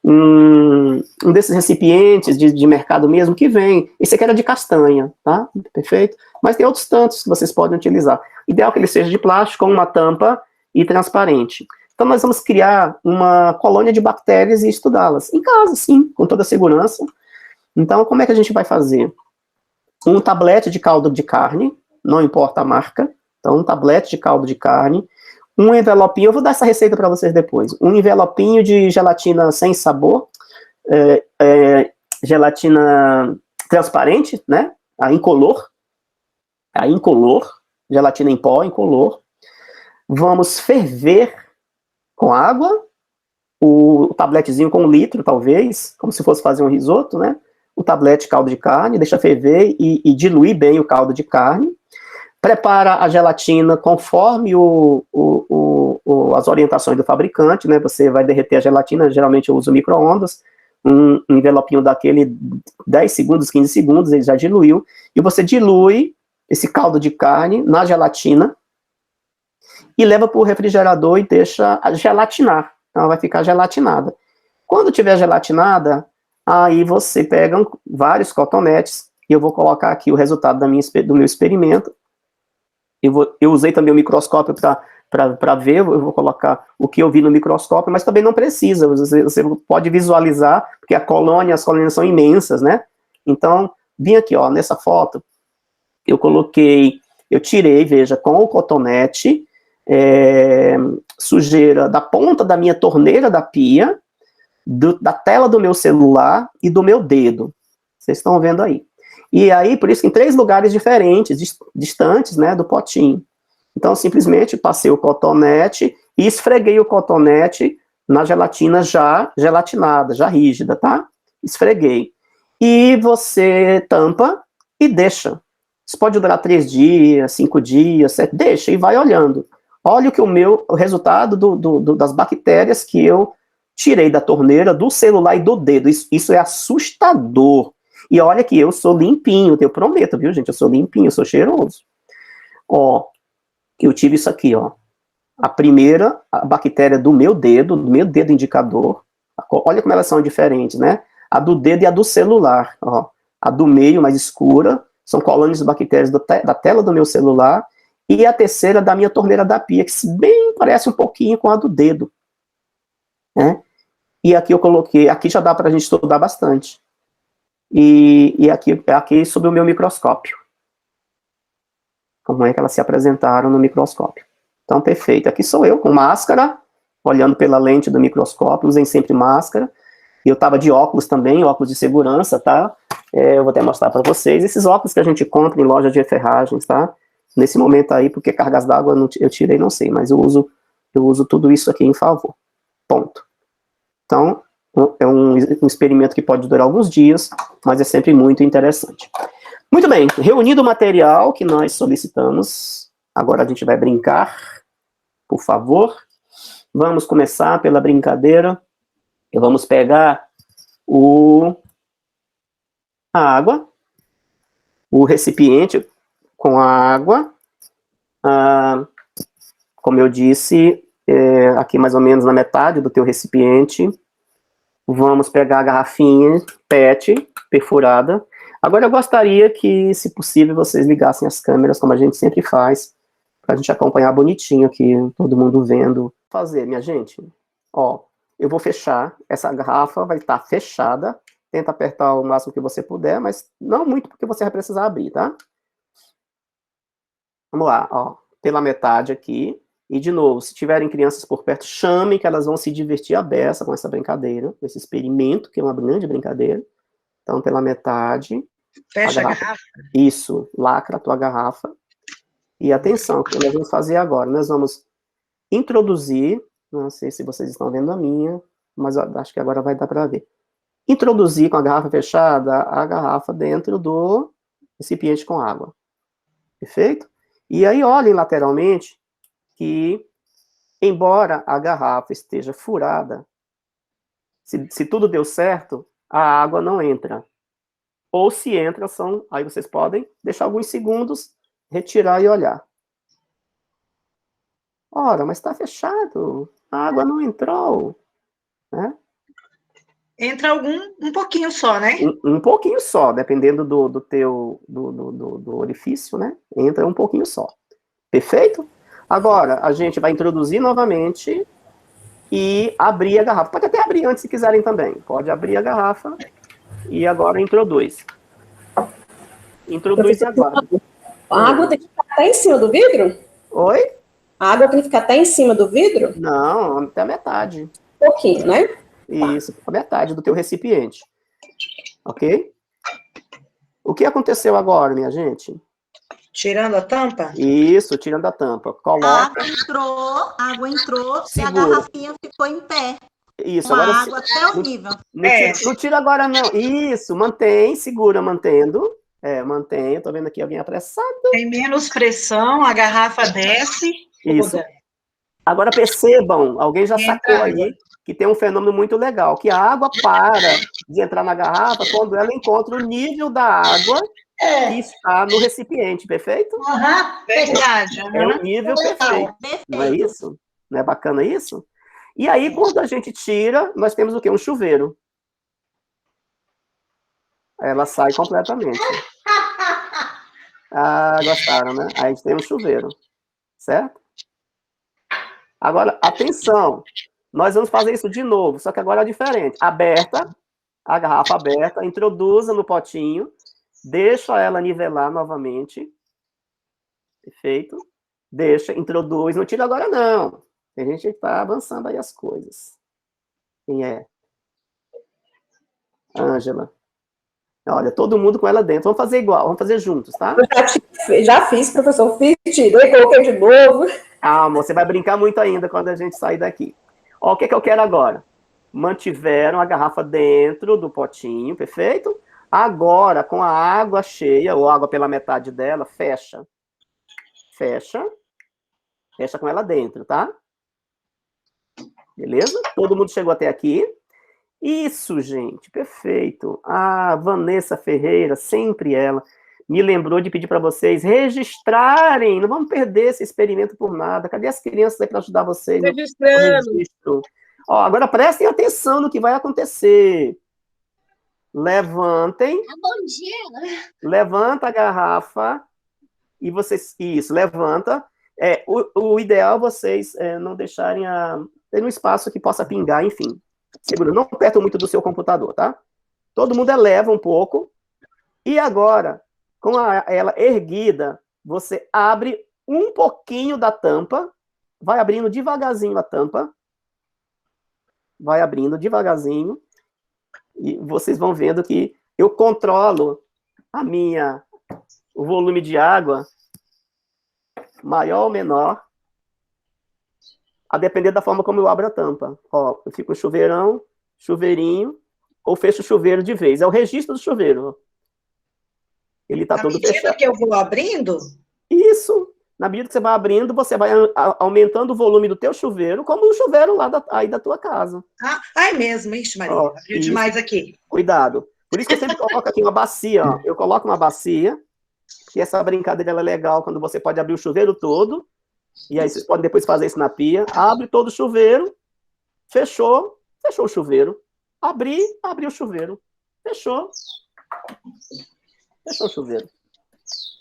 Um desses recipientes de mercado mesmo que vem, esse aqui era de castanha, tá? Perfeito? Mas tem outros tantos que vocês podem utilizar. Ideal que ele seja de plástico, com uma tampa e transparente. Então nós vamos criar uma colônia de bactérias e estudá-las em casa, sim, com toda a segurança. Então como é que a gente vai fazer? Um tablete de caldo de carne, não importa a marca, então um tablete de caldo de carne, um envelopinho, eu vou dar essa receita para vocês depois, um envelopinho de gelatina sem sabor, gelatina transparente, né, a incolor, gelatina em pó, incolor. Vamos ferver com água, o tabletezinho com 1 litro, talvez, como se fosse fazer um risoto, né, o tablete de caldo de carne, deixa ferver e diluir bem o caldo de carne. Prepara a gelatina conforme as orientações do fabricante, né? Você vai derreter a gelatina, geralmente eu uso micro-ondas, um envelopinho daquele 10 segundos, 15 segundos, ele já diluiu, e você dilui esse caldo de carne na gelatina e leva para o refrigerador e deixa gelatinar. Então ela vai ficar gelatinada. Quando tiver gelatinada, aí você pega vários cotonetes e eu vou colocar aqui o resultado do meu experimento. Eu usei também o microscópio para ver, eu vou colocar o que eu vi no microscópio, mas também não precisa, você pode visualizar, porque as colônias são imensas, né? Então, vim aqui, ó, nessa foto, eu tirei, veja, com o cotonete, sujeira da ponta da minha torneira da pia, da tela do meu celular e do meu dedo. Vocês estão vendo aí. E aí, por isso que em 3 lugares diferentes, distantes, né, do potinho. Então, simplesmente passei o cotonete e esfreguei o cotonete na gelatina já gelatinada, já rígida, tá? Esfreguei. E você tampa e deixa. Isso pode durar 3 dias, 5 dias, 7, deixa e vai olhando. Olha o resultado das bactérias que eu tirei da torneira, do celular e do dedo. Isso é assustador. E olha que eu sou limpinho, eu prometo, viu, gente? Eu sou limpinho, eu sou cheiroso. Ó, eu tive isso aqui, ó. A primeira, a bactéria do meu dedo indicador. Olha como elas são diferentes, né? A do dedo e a do celular, ó. A do meio, mais escura, são colônias de bactérias da tela do meu celular. E a terceira da minha torneira da pia, que se bem parece um pouquinho com a do dedo, né? E aqui eu coloquei, aqui já dá para a gente estudar bastante. E aqui sobre o meu microscópio. Como é que elas se apresentaram no microscópio. Então, perfeito. Aqui sou eu, com máscara, olhando pela lente do microscópio, usem sempre máscara. E eu estava de óculos também, óculos de segurança, tá? Eu vou até mostrar para vocês. Esses óculos que a gente compra em loja de ferragens, tá? Nesse momento aí, porque cargas d'água eu tirei, não sei, mas eu uso tudo isso aqui em favor. Ponto. Então, é um experimento que pode durar alguns dias, mas é sempre muito interessante. Muito bem, reunido o material que nós solicitamos, agora a gente vai brincar, por favor. Vamos começar pela brincadeira. Vamos pegar a água, o recipiente com a água. Como eu disse, aqui mais ou menos na metade do teu recipiente. Vamos pegar a garrafinha PET perfurada. Agora eu gostaria que, se possível, vocês ligassem as câmeras, como a gente sempre faz, para a gente acompanhar bonitinho aqui, todo mundo vendo. Fazer, minha gente, ó, eu vou fechar, essa garrafa vai estar fechada, tenta apertar o máximo que você puder, mas não muito, porque você vai precisar abrir, tá? Vamos lá, ó, pela metade aqui. E, de novo, se tiverem crianças por perto, chamem, que elas vão se divertir a beça com essa brincadeira, com esse experimento, que é uma grande brincadeira. Então, pela metade. Fecha a garrafa. Isso, lacra a tua garrafa. E atenção, o que nós vamos fazer agora? Nós vamos introduzir, não sei se vocês estão vendo a minha, mas acho que agora vai dar para ver. Introduzir com a garrafa fechada a garrafa dentro do recipiente com água. Perfeito? E aí, olhem lateralmente que, embora a garrafa esteja furada, se tudo deu certo, a água não entra. Ou se entra, aí vocês podem deixar alguns segundos, retirar e olhar. Ora, mas está fechado, a água não entrou, né? Entra um pouquinho só, né? Um pouquinho só, dependendo do orifício, né? Entra um pouquinho só. Perfeito? Agora, a gente vai introduzir novamente e abrir a garrafa. Pode até abrir antes, se quiserem também. Pode abrir a garrafa e agora introduz. Introduz agora. A água tem que ficar até em cima do vidro? Oi? A água tem que ficar até em cima do vidro? Não, até a metade. Um pouquinho, né? Isso, a metade do teu recipiente. Ok? O que aconteceu agora, minha gente? Tirando a tampa? Isso, tirando a tampa. Coloca. A água entrou Segura. E a garrafinha ficou em pé. Isso, Com agora a água até o nível. Não tira agora, não. Isso, mantém, segura, mantendo. Mantém. Tô vendo aqui alguém apressado. Tem menos pressão, a garrafa desce. Isso. Agora percebam, alguém já sacou aí que tem um fenômeno muito legal, que a água para de entrar na garrafa quando ela encontra o nível da água que está no recipiente, perfeito? Verdade. É um nível perfeito. Não é isso? Não é bacana isso? E aí, quando a gente tira, nós temos o quê? Um chuveiro. Ela sai completamente. Ah, gostaram, né? Aí a gente tem um chuveiro, certo? Agora, atenção, nós vamos fazer isso de novo, só que agora é diferente. Aberta, a garrafa aberta, introduza no potinho, deixa ela nivelar novamente, perfeito? Deixa, introduz, não tira agora não. A gente está avançando aí as coisas. Quem é? Ângela. Olha, todo mundo com ela dentro. Vamos fazer igual, vamos fazer juntos, tá? Já fiz, professor. Fiz, tirei, coloquei de novo. Calma, você vai brincar muito ainda quando a gente sair daqui. Ó, o que eu quero agora? Mantiveram a garrafa dentro do potinho, perfeito? Agora, com a água cheia, ou água pela metade dela, fecha. Fecha. Fecha com ela dentro, tá? Beleza? Todo mundo chegou até aqui? Isso, gente, perfeito. A Vanessa Ferreira, sempre ela, me lembrou de pedir para vocês registrarem. Não vamos perder esse experimento por nada. Cadê as crianças aí para ajudar vocês no registro? Ó, agora prestem atenção no que vai acontecer. Levantem. Bom dia. Levanta a garrafa e vocês... Isso, levanta. O ideal é vocês não deixarem ter um espaço que possa pingar, enfim. Segura, não perto muito do seu computador, tá? Todo mundo eleva um pouco. E agora, com ela erguida, você abre um pouquinho da tampa, vai abrindo devagarzinho a tampa, vai abrindo devagarzinho, e vocês vão vendo que eu controlo o volume de água, maior ou menor, a depender da forma como eu abro a tampa. Ó, eu fico chuveirinho, ou fecho o chuveiro de vez. É o registro do chuveiro. Ele está todo fechado. Na medida que eu vou abrindo? Isso. Na medida que você vai abrindo, você vai aumentando o volume do teu chuveiro, como o chuveiro lá aí da tua casa. É mesmo. Ixi, Maria, abriu demais aqui. Cuidado. Por isso que eu sempre coloco aqui uma bacia, ó. Eu coloco uma bacia, que essa brincadeira é legal, quando você pode abrir o chuveiro todo, e aí vocês podem depois fazer isso na pia. Abre todo o chuveiro, fechou o chuveiro. Abriu o chuveiro. Fechou o chuveiro.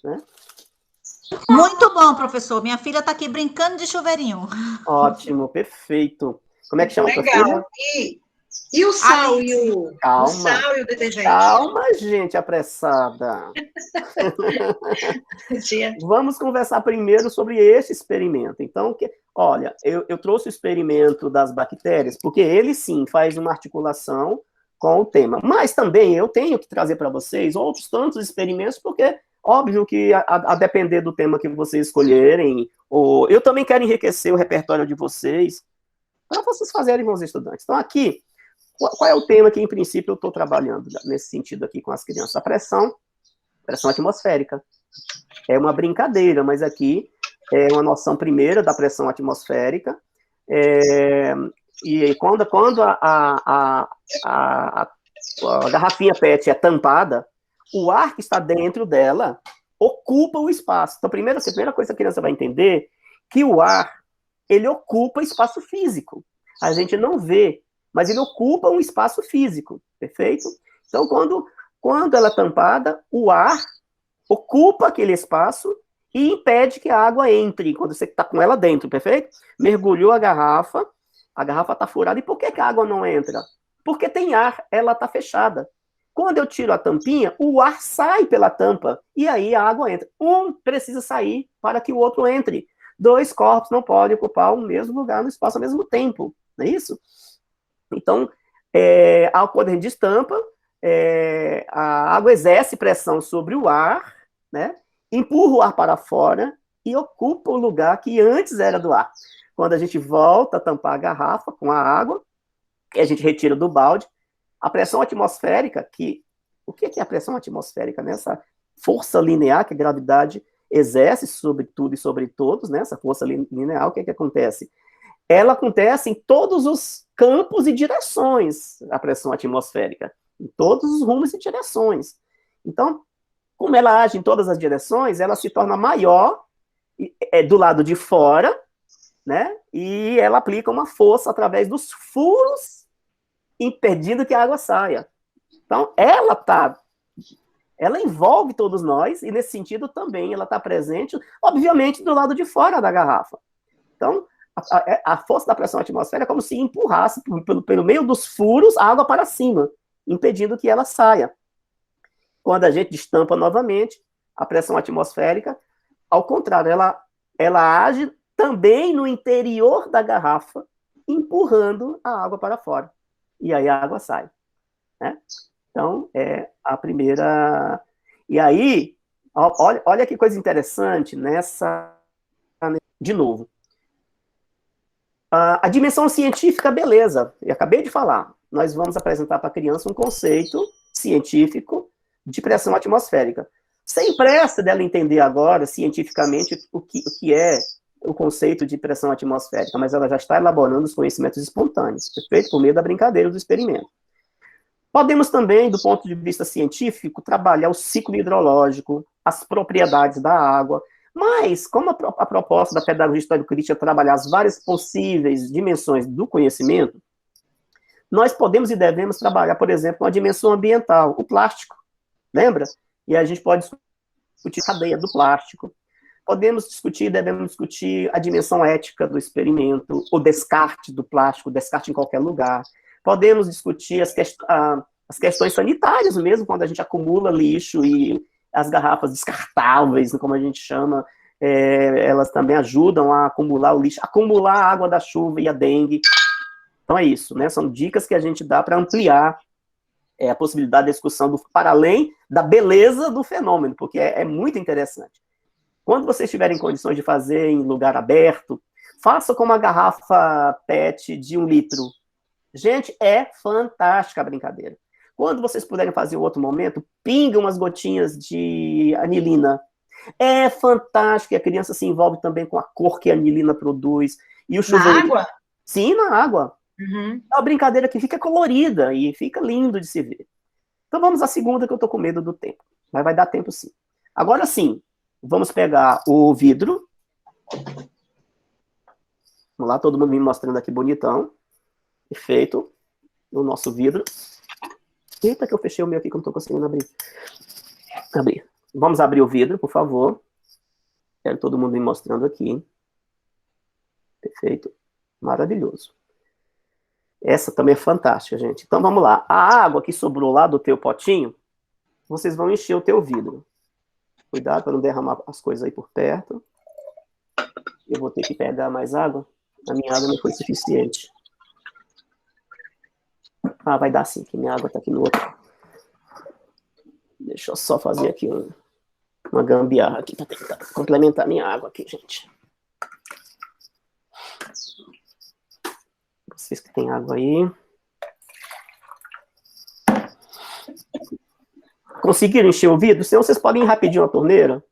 Né? Muito bom, professor. Minha filha está aqui brincando de chuveirinho. Ótimo, perfeito. Como é que chama a tua filha? E o sal Calma. O sal e o detergente? Calma, gente apressada. Vamos conversar primeiro sobre esse experimento. Então, olha, eu trouxe o experimento das bactérias, porque ele sim faz uma articulação com o tema. Mas também eu tenho que trazer para vocês outros tantos experimentos, porque óbvio que a depender do tema que vocês escolherem, eu também quero enriquecer o repertório de vocês, para vocês fazerem com os estudantes. Então, aqui, qual é o tema que, em princípio, eu estou trabalhando nesse sentido aqui com as crianças? A pressão atmosférica. É uma brincadeira, mas aqui é uma noção primeira da pressão atmosférica. E quando a garrafinha PET é tampada, o ar que está dentro dela ocupa o espaço. Então, a primeira coisa que a criança vai entender que o ar, ele ocupa espaço físico. A gente não vê, mas ele ocupa um espaço físico, perfeito? Então, quando ela é tampada, o ar ocupa aquele espaço e impede que a água entre, quando você está com ela dentro, perfeito? Mergulhou a garrafa está furada. E por que a água não entra? Porque tem ar, ela está fechada. Quando eu tiro a tampinha, o ar sai pela tampa, e aí a água entra. Um precisa sair para que o outro entre. 2 corpos não podem ocupar o mesmo lugar no espaço ao mesmo tempo, não é isso? Então, quando a gente destampa, a água exerce pressão sobre o ar, né? Empurra o ar para fora e ocupa o lugar que antes era do ar. Quando a gente volta a tampar a garrafa com a água, que a gente retira do balde, a pressão atmosférica, o que é a pressão atmosférica? Né? Essa força linear que a gravidade exerce sobre tudo e sobre todos, né? Essa força linear, o que acontece? Ela acontece em todos os campos e direções, a pressão atmosférica, em todos os rumos e direções. Então, como ela age em todas as direções, ela se torna maior do lado de fora, né? E ela aplica uma força através dos furos, impedindo que a água saia. Então, ela está ela envolve todos nós, e nesse sentido também ela está presente, obviamente, do lado de fora da garrafa. Então, a força da pressão atmosférica é como se empurrasse pelo meio dos furos a água para cima, impedindo que ela saia. Quando a gente destampa novamente, a pressão atmosférica, ao contrário, ela age também no interior da garrafa, empurrando a água para fora. E aí a água sai. Né? Então, é a primeira... E aí, olha que coisa interessante nessa... De novo. A dimensão científica, beleza. Eu acabei de falar. Nós vamos apresentar para a criança um conceito científico de pressão atmosférica. Sem pressa dela entender agora, cientificamente, o que é o conceito de pressão atmosférica, mas ela já está elaborando os conhecimentos espontâneos, perfeito? Por meio da brincadeira do experimento. Podemos também, do ponto de vista científico, trabalhar o ciclo hidrológico, as propriedades da água, mas, como a proposta da pedagogia histórico-crítica é trabalhar as várias possíveis dimensões do conhecimento, nós podemos e devemos trabalhar, por exemplo, com a dimensão ambiental, o plástico, lembra? E a gente pode discutir a cadeia do plástico. Podemos discutir, devemos discutir a dimensão ética do experimento, o descarte do plástico, o descarte em qualquer lugar. Podemos discutir as questões sanitárias mesmo, quando a gente acumula lixo e as garrafas descartáveis, como a gente chama, elas também ajudam a acumular o lixo, acumular a água da chuva e a dengue. Então é isso, né? São dicas que a gente dá para ampliar a possibilidade da discussão para além da beleza do fenômeno, porque é muito interessante. Quando vocês tiverem condições de fazer em lugar aberto, faça com uma garrafa PET de 1 litro. Gente, é fantástica a brincadeira. Quando vocês puderem fazer em outro momento, pinga umas gotinhas de anilina. É fantástico, e a criança se envolve também com a cor que a anilina produz. E o chuveiro... Na água? Sim, na água. Uhum. É uma brincadeira que fica colorida e fica lindo de se ver. Então vamos à segunda, que eu tô com medo do tempo. Mas vai dar tempo sim. Agora sim, vamos pegar o vidro. Vamos lá, todo mundo me mostrando aqui bonitão. Perfeito. O nosso vidro. Eita, que eu fechei o meu aqui que eu não tô conseguindo abrir. Vamos abrir o vidro, por favor. Quero todo mundo me mostrando aqui. Perfeito. Maravilhoso. Essa também é fantástica, gente. Então, vamos lá. A água que sobrou lá do teu potinho, vocês vão encher o teu vidro. Cuidado para não derramar as coisas aí por perto. Eu vou ter que pegar mais água. A minha água não foi suficiente. Ah, vai dar sim, que minha água tá aqui no outro. Deixa eu só fazer aqui uma gambiarra aqui para tentar complementar minha água aqui, gente. Vocês que tem água aí. Conseguiram encher o vidro? Senão vocês podem ir rapidinho à torneira.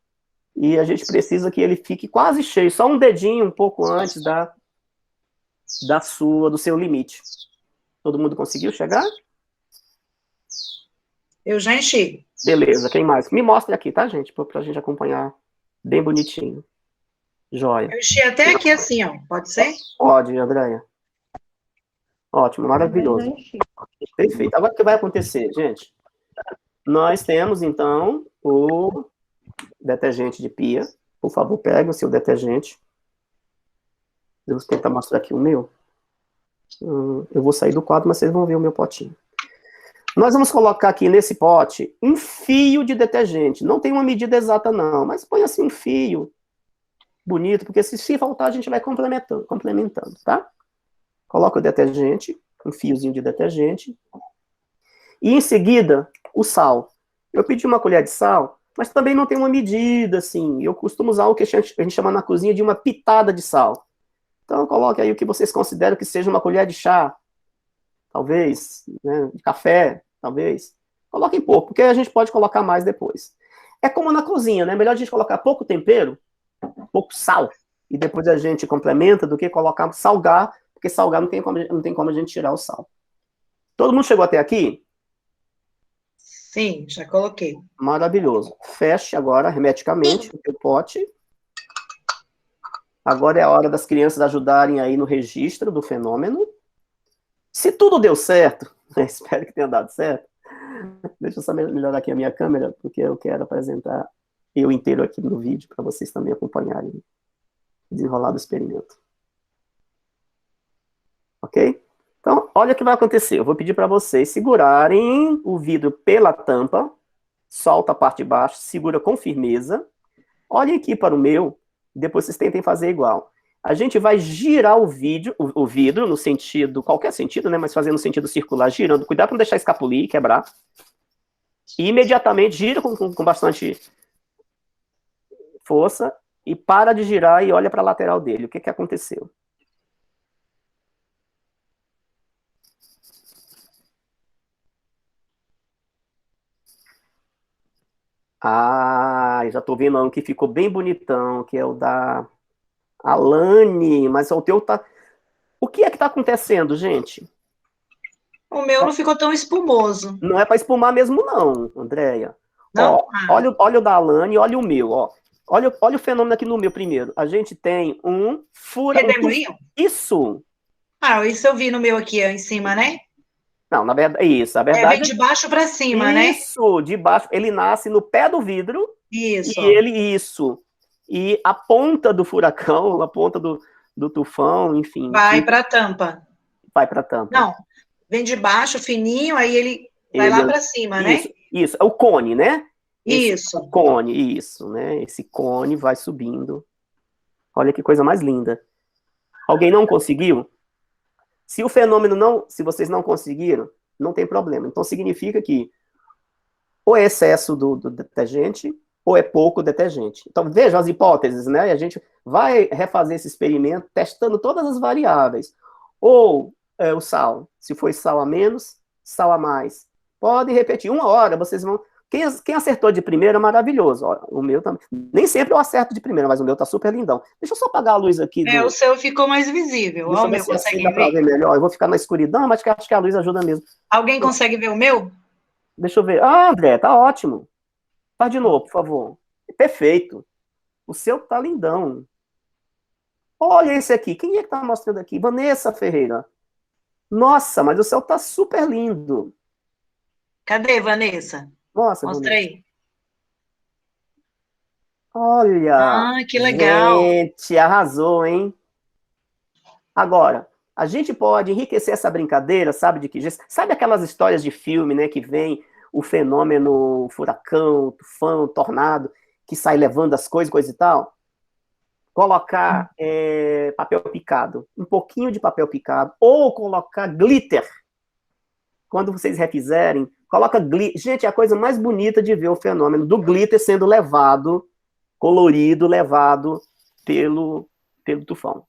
E a gente precisa que ele fique quase cheio. Só um dedinho um pouco antes do seu limite. Todo mundo conseguiu chegar? Eu já enchi. Beleza, quem mais? Me mostre aqui, tá, gente? Pra gente acompanhar bem bonitinho. Joia. Eu enchi até aqui assim, ó. Pode ser? Pode, Andréia. Ótimo, maravilhoso. Perfeito. Agora o que vai acontecer, gente? Nós temos, então, o detergente de pia. Por favor, pegue o seu detergente. Eu vou tentar mostrar aqui o meu. Eu vou sair do quadro, mas vocês vão ver o meu potinho. Nós vamos colocar aqui nesse pote um fio de detergente. Não tem uma medida exata, não, mas põe assim um fio bonito, porque se faltar, a gente vai complementando, tá? Coloca o detergente, um fiozinho de detergente. E em seguida, o sal. Eu pedi uma colher de sal, mas também não tem uma medida, assim. Eu costumo usar o que a gente chama na cozinha de uma pitada de sal. Então, coloque aí o que vocês consideram que seja uma colher de chá, talvez, né, de café, talvez. Coloquem pouco, porque a gente pode colocar mais depois. É como na cozinha, né? Melhor a gente colocar pouco tempero, pouco sal, e depois a gente complementa do que colocar salgar, porque salgar não tem como a gente tirar o sal. Todo mundo chegou até aqui? Sim, já coloquei. Maravilhoso. Feche agora, hermeticamente, o teu pote. Agora é a hora das crianças ajudarem aí no registro do fenômeno. Se tudo deu certo, espero que tenha dado certo, Deixa eu só melhorar aqui a minha câmera, porque eu quero apresentar eu inteiro aqui no vídeo, para vocês também acompanharem o desenrolar do experimento. Ok? Então, olha o que vai acontecer. Eu vou pedir para vocês segurarem o vidro pela tampa, solta a parte de baixo, segura com firmeza. Olhem aqui para o meu, depois vocês tentem fazer igual. A gente vai girar o vidro no sentido, qualquer sentido, né, mas fazendo no sentido circular, girando. Cuidado para não deixar escapulir e quebrar. E imediatamente gira com bastante força e para de girar e olha para a lateral dele. O que aconteceu? Ah, já estou vendo um que ficou bem bonitão, que é o da Alane, mas o teu tá... O que é que está acontecendo, gente? O meu não ficou tão espumoso. Não é para espumar mesmo não, Andréia. Não? Ó, olha o da Alane, olha o meu, ó. Olha o fenômeno aqui no meu primeiro. A gente tem um fura... Redemoinho? Isso! Ah, isso eu vi no meu aqui, ó, em cima, né? Não, na verdade, isso. A verdade vem de baixo para cima, né? Isso, de baixo. Ele nasce no pé do vidro. Isso. Isso. E a ponta do furacão, a ponta do tufão, enfim. Vai para a tampa. Vai para a tampa. Não, vem de baixo, fininho, aí ele vai lá para cima, né? Isso. É o cone, né? Isso. O cone, isso, né? Esse cone vai subindo. Olha que coisa mais linda. Alguém não conseguiu? Se o fenômeno não, se vocês não conseguiram, não tem problema. Então significa que ou é excesso do detergente, ou é pouco detergente. Então vejam as hipóteses, né? E a gente vai refazer esse experimento testando todas as variáveis. Ou o sal, se foi sal a menos, sal a mais. Pode repetir, 1 hora, vocês vão... Quem acertou de primeira, maravilhoso. Ó, o meu também. Nem sempre eu acerto de primeira, mas o meu tá super lindão. Deixa eu só apagar a luz aqui. O seu ficou mais visível. Deixa Ó, eu o ver meu se assim consegue dá pra ver? ver melhor. Eu vou ficar na escuridão, mas acho que a luz ajuda mesmo. Alguém consegue ver o meu? Deixa eu ver. Ah, André, tá ótimo. Faz de novo, por favor. Perfeito. O seu tá lindão. Olha esse aqui. Quem é que tá mostrando aqui? Vanessa Ferreira. Nossa, mas o céu tá super lindo. Cadê, Vanessa? Nossa, Mostra Vanessa. aí. Olha. Ah, que legal. Gente, arrasou, hein? Agora, a gente pode enriquecer essa brincadeira, sabe de que jeito? Sabe aquelas histórias de filme, né, que vem o fenômeno furacão, tufão, tornado, que sai levando as coisas e tal? Colocar papel picado, um pouquinho de papel picado, ou colocar glitter. Quando vocês refizerem, coloca glitter. Gente, é a coisa mais bonita de ver o fenômeno do glitter sendo levado, colorido, levado pelo tufão.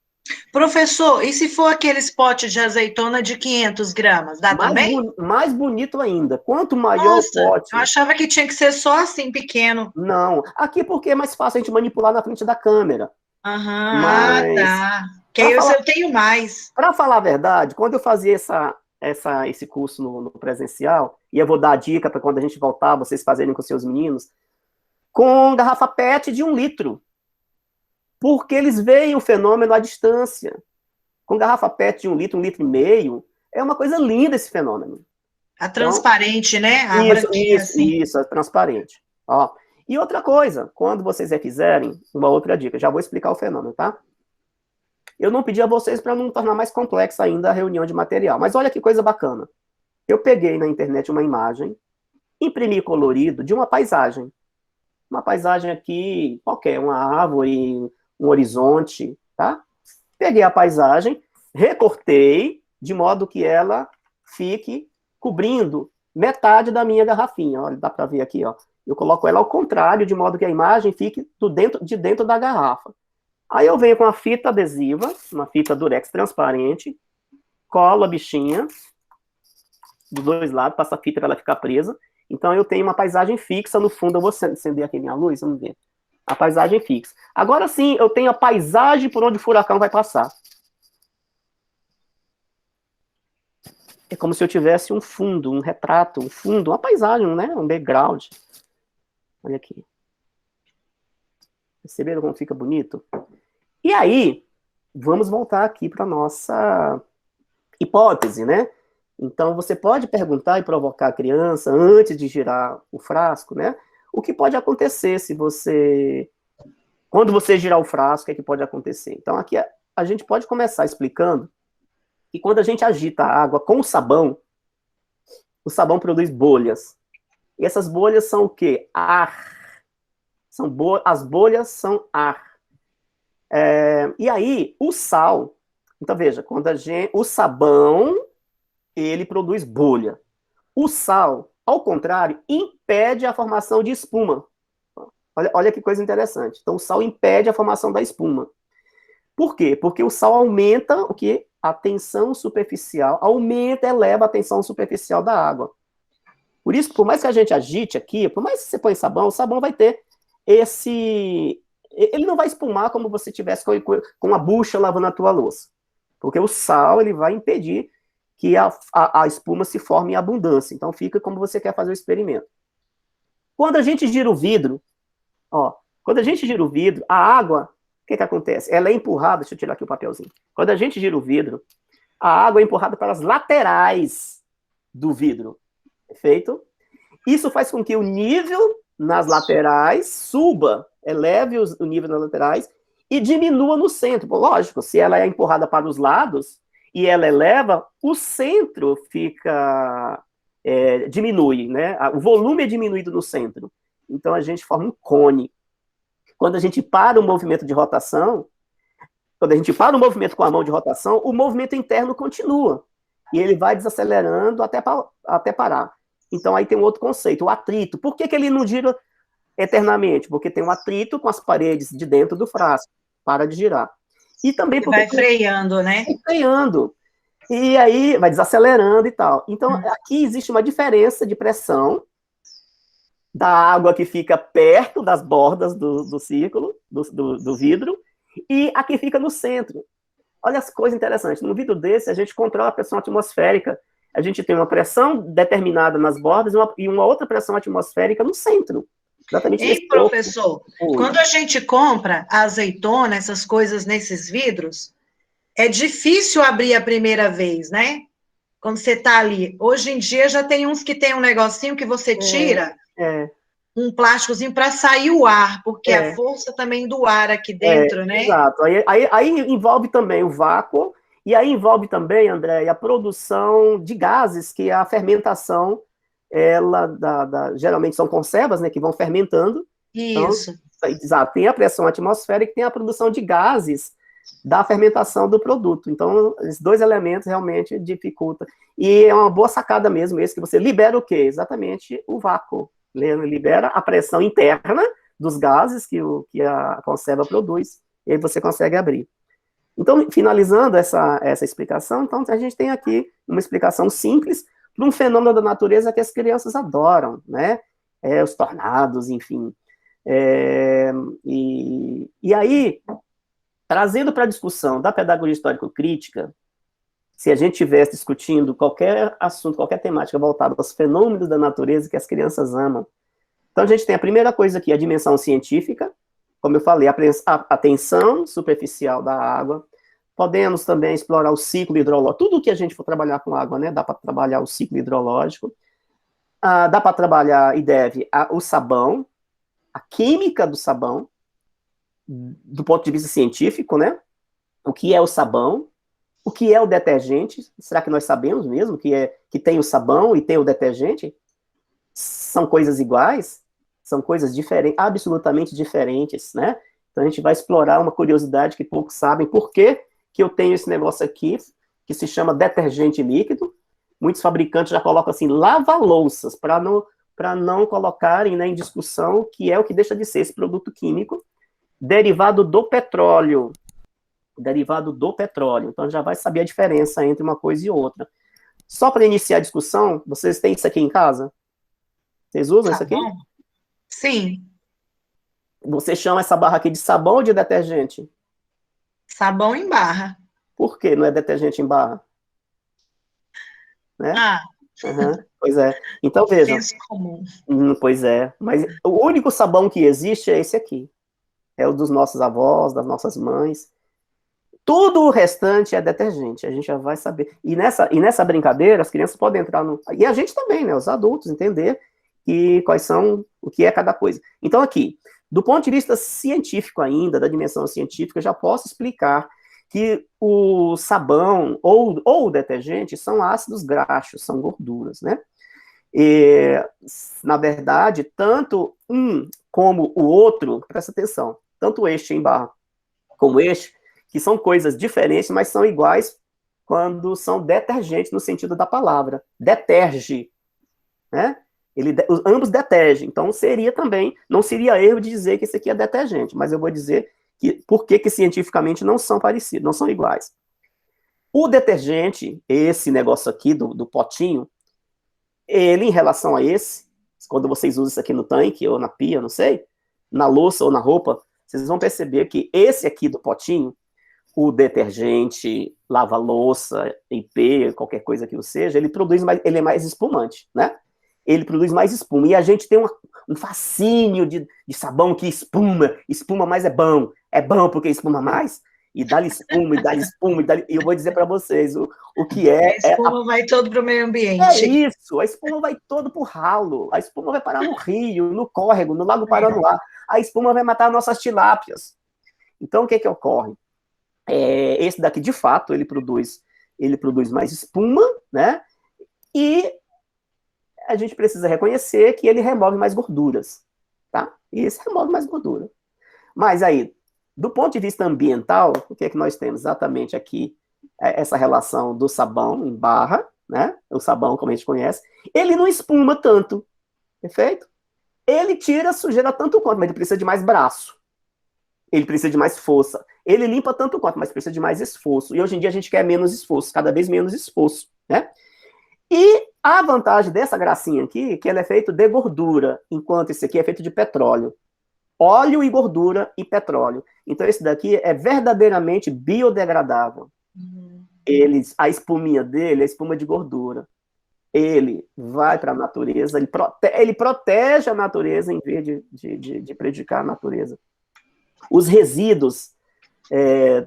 Professor, e se for aqueles potes de azeitona de 500 gramas, dá também? Mais bonito ainda. Quanto maior o pote... eu achava que tinha que ser só assim, pequeno. Não, aqui porque é mais fácil a gente manipular na frente da câmera. Aham, tá. Que aí eu tenho mais. Para falar a verdade, quando eu fazia esse curso no presencial, e eu vou dar a dica para quando a gente voltar, vocês fazerem com seus meninos, com garrafa PET de 1 litro. Porque eles veem o fenômeno à distância. Com garrafa PET de 1 litro, 1,5 litro, é uma coisa linda esse fenômeno. A transparente, então, né? A isso, é transparente. Ó. E outra coisa, quando vocês refizerem, uma outra dica, já vou explicar o fenômeno, tá? Eu não pedi a vocês para não tornar mais complexa ainda a reunião de material, mas olha que coisa bacana. Eu peguei na internet uma imagem, imprimi colorido de uma paisagem. Uma paisagem aqui, qualquer, uma árvore, um horizonte, tá? Peguei a paisagem, recortei, de modo que ela fique cobrindo metade da minha garrafinha. Olha, dá para ver aqui, ó. Eu coloco ela ao contrário, de modo que a imagem fique de dentro da garrafa. Aí eu venho com a fita adesiva, uma fita durex transparente, colo a bichinha dos 2 lados, passo a fita para ela ficar presa. Então eu tenho uma paisagem fixa no fundo. Eu vou acender aqui minha luz, vamos ver. A paisagem fixa. Agora sim, eu tenho a paisagem por onde o furacão vai passar. É como se eu tivesse um fundo, um retrato, um fundo, uma paisagem, né? Um background. Olha aqui. Perceberam como fica bonito? E aí, vamos voltar aqui para a nossa hipótese, né? Então, você pode perguntar e provocar a criança antes de girar o frasco, né? O que pode acontecer se você... Quando você girar o frasco, o que pode acontecer? Então, aqui a gente pode começar explicando que quando a gente agita a água com o sabão produz bolhas. E essas bolhas são o quê? Ar. As bolhas são ar. E aí, o sal... Então, veja, o sabão, ele produz bolha. O sal, ao contrário, impede a formação de espuma. Olha que coisa interessante. Então, o sal impede a formação da espuma. Por quê? Porque o sal aumenta o quê? A tensão superficial, eleva a tensão superficial da água. Por isso, por mais que a gente agite aqui, por mais que você põe sabão, o sabão vai ter ele não vai espumar como você tivesse com uma bucha lavando a tua louça. Porque o sal, ele vai impedir que a espuma se forme em abundância. Então, fica como você quer fazer o experimento. Quando a gente gira o vidro, a água, o que acontece? Ela é empurrada, deixa eu tirar aqui o papelzinho. Quando a gente gira o vidro, a água é empurrada para as laterais do vidro. Perfeito? Isso faz com que o nível nas laterais suba, eleve o nível nas laterais e diminua no centro. Bom, lógico, se ela é empurrada para os lados e ela eleva, o centro diminui, né? O volume é diminuído no centro. Então, a gente forma um cone. Quando a gente para o movimento de rotação, quando a gente para o movimento com a mão de rotação, o movimento interno continua. E ele vai desacelerando até parar. Então, aí tem um outro conceito, o atrito. Por que ele não gira eternamente? Porque tem um atrito com as paredes de dentro do frasco. Para de girar. E também porque... Vai freando, né? Vai freando. E aí vai desacelerando e tal. Então, aqui existe uma diferença de pressão da água que fica perto das bordas do círculo, do vidro, e a que fica no centro. Olha as coisas interessantes. No vidro desse, a gente controla a pressão atmosférica. A gente tem uma pressão determinada nas bordas e uma outra pressão atmosférica no centro. Exatamente. Ei, professor, quando a gente compra a azeitona, essas coisas nesses vidros, é difícil abrir a primeira vez, né? Quando você está ali. Hoje em dia já tem uns que tem um negocinho que você tira, um plásticozinho para sair o ar, porque a força também do ar aqui dentro, né? Exato. Aí envolve também o vácuo, e aí envolve também, André, a produção de gases, que é a fermentação, geralmente são conservas, né, que vão fermentando. Isso. Então, exato, tem a pressão atmosférica e tem a produção de gases da fermentação do produto. Então, esses dois elementos realmente dificultam. E é uma boa sacada mesmo esse, que você libera o quê? Exatamente o vácuo. Libera a pressão interna dos gases que a conserva produz, e aí você consegue abrir. Então, finalizando essa explicação, então a gente tem aqui uma explicação simples para um fenômeno da natureza que as crianças adoram, né? Os tornados, enfim. E aí, trazendo para a discussão da pedagogia histórico-crítica, se a gente estivesse discutindo qualquer assunto, qualquer temática voltada aos fenômenos da natureza que as crianças amam, então a gente tem a primeira coisa aqui, a dimensão científica, como eu falei, a tensão superficial da água. Podemos também explorar o ciclo hidrológico, tudo que a gente for trabalhar com água, né, dá para trabalhar o ciclo hidrológico, dá para trabalhar, e deve, o sabão, a química do sabão, do ponto de vista científico, né, o que é o sabão, o que é o detergente, será que nós sabemos mesmo que tem o sabão e tem o detergente? São coisas iguais? São coisas diferentes, absolutamente diferentes, né? Então a gente vai explorar uma curiosidade que poucos sabem, por que eu tenho esse negócio aqui, que se chama detergente líquido. Muitos fabricantes já colocam assim, lava-louças, para não colocarem, né, em discussão que é o que deixa de ser esse produto químico, derivado do petróleo. Então já vai saber a diferença entre uma coisa e outra. Só para iniciar a discussão, vocês têm isso aqui em casa? Vocês usam isso aqui? Sim. Você chama essa barra aqui de sabão ou de detergente? Sabão em barra. Por que não é detergente em barra? Né? Pois é. Então, veja. Senso comum. Pois é. Mas o único sabão que existe é esse aqui. É o dos nossos avós, das nossas mães. Tudo o restante é detergente, a gente já vai saber. E nessa brincadeira, as crianças podem entrar no... E a gente também, né, os adultos, entender quais são, o que é cada coisa. Então, aqui, do ponto de vista científico ainda, da dimensão científica, eu já posso explicar que o sabão ou o detergente são ácidos graxos, são gorduras, né? E, na verdade, tanto um como o outro, presta atenção, tanto este em barra como este, que são coisas diferentes, mas são iguais quando são detergentes no sentido da palavra. Deterge, né? Ambos detergem. Então, seria também, não seria erro de dizer que esse aqui é detergente, mas eu vou dizer por que cientificamente não são parecidos, não são iguais. O detergente, esse negócio aqui do potinho, ele, em relação a esse, quando vocês usam isso aqui no tanque ou na pia, não sei, na louça ou na roupa, vocês vão perceber que esse aqui do potinho, o detergente lava-louça, IP, qualquer coisa que seja, ele é mais espumante, né? Ele produz mais espuma. E a gente tem um fascínio de sabão que espuma mais é bom porque espuma mais. E dá-lhe espuma, e dá-lhe espuma, e eu vou dizer para vocês o que é... A espuma vai todo para o meio ambiente. É isso, a espuma vai todo pro ralo, a espuma vai parar no rio, no córrego, no Lago Paranoá, a espuma vai matar nossas tilápias. Então, o que ocorre? Esse daqui, de fato, ele produz mais espuma, né? E a gente precisa reconhecer que ele remove mais gorduras, tá? E esse remove mais gordura. Mas aí, do ponto de vista ambiental, o que é que nós temos exatamente aqui? Essa relação do sabão em barra, né? O sabão, como a gente conhece, ele não espuma tanto, perfeito? Ele tira a sujeira tanto quanto, mas ele precisa de mais braço. Ele precisa de mais força. Ele limpa tanto quanto, mas precisa de mais esforço. E hoje em dia a gente quer menos esforço, cada vez menos esforço, né? E a vantagem dessa gracinha aqui, que ela é feita de gordura, enquanto esse aqui é feito de petróleo. Óleo e gordura e petróleo. Então esse daqui é verdadeiramente biodegradável. A espuminha dele é espuma de gordura. Ele vai para a natureza, ele protege a natureza em vez de prejudicar a natureza. Os resíduos,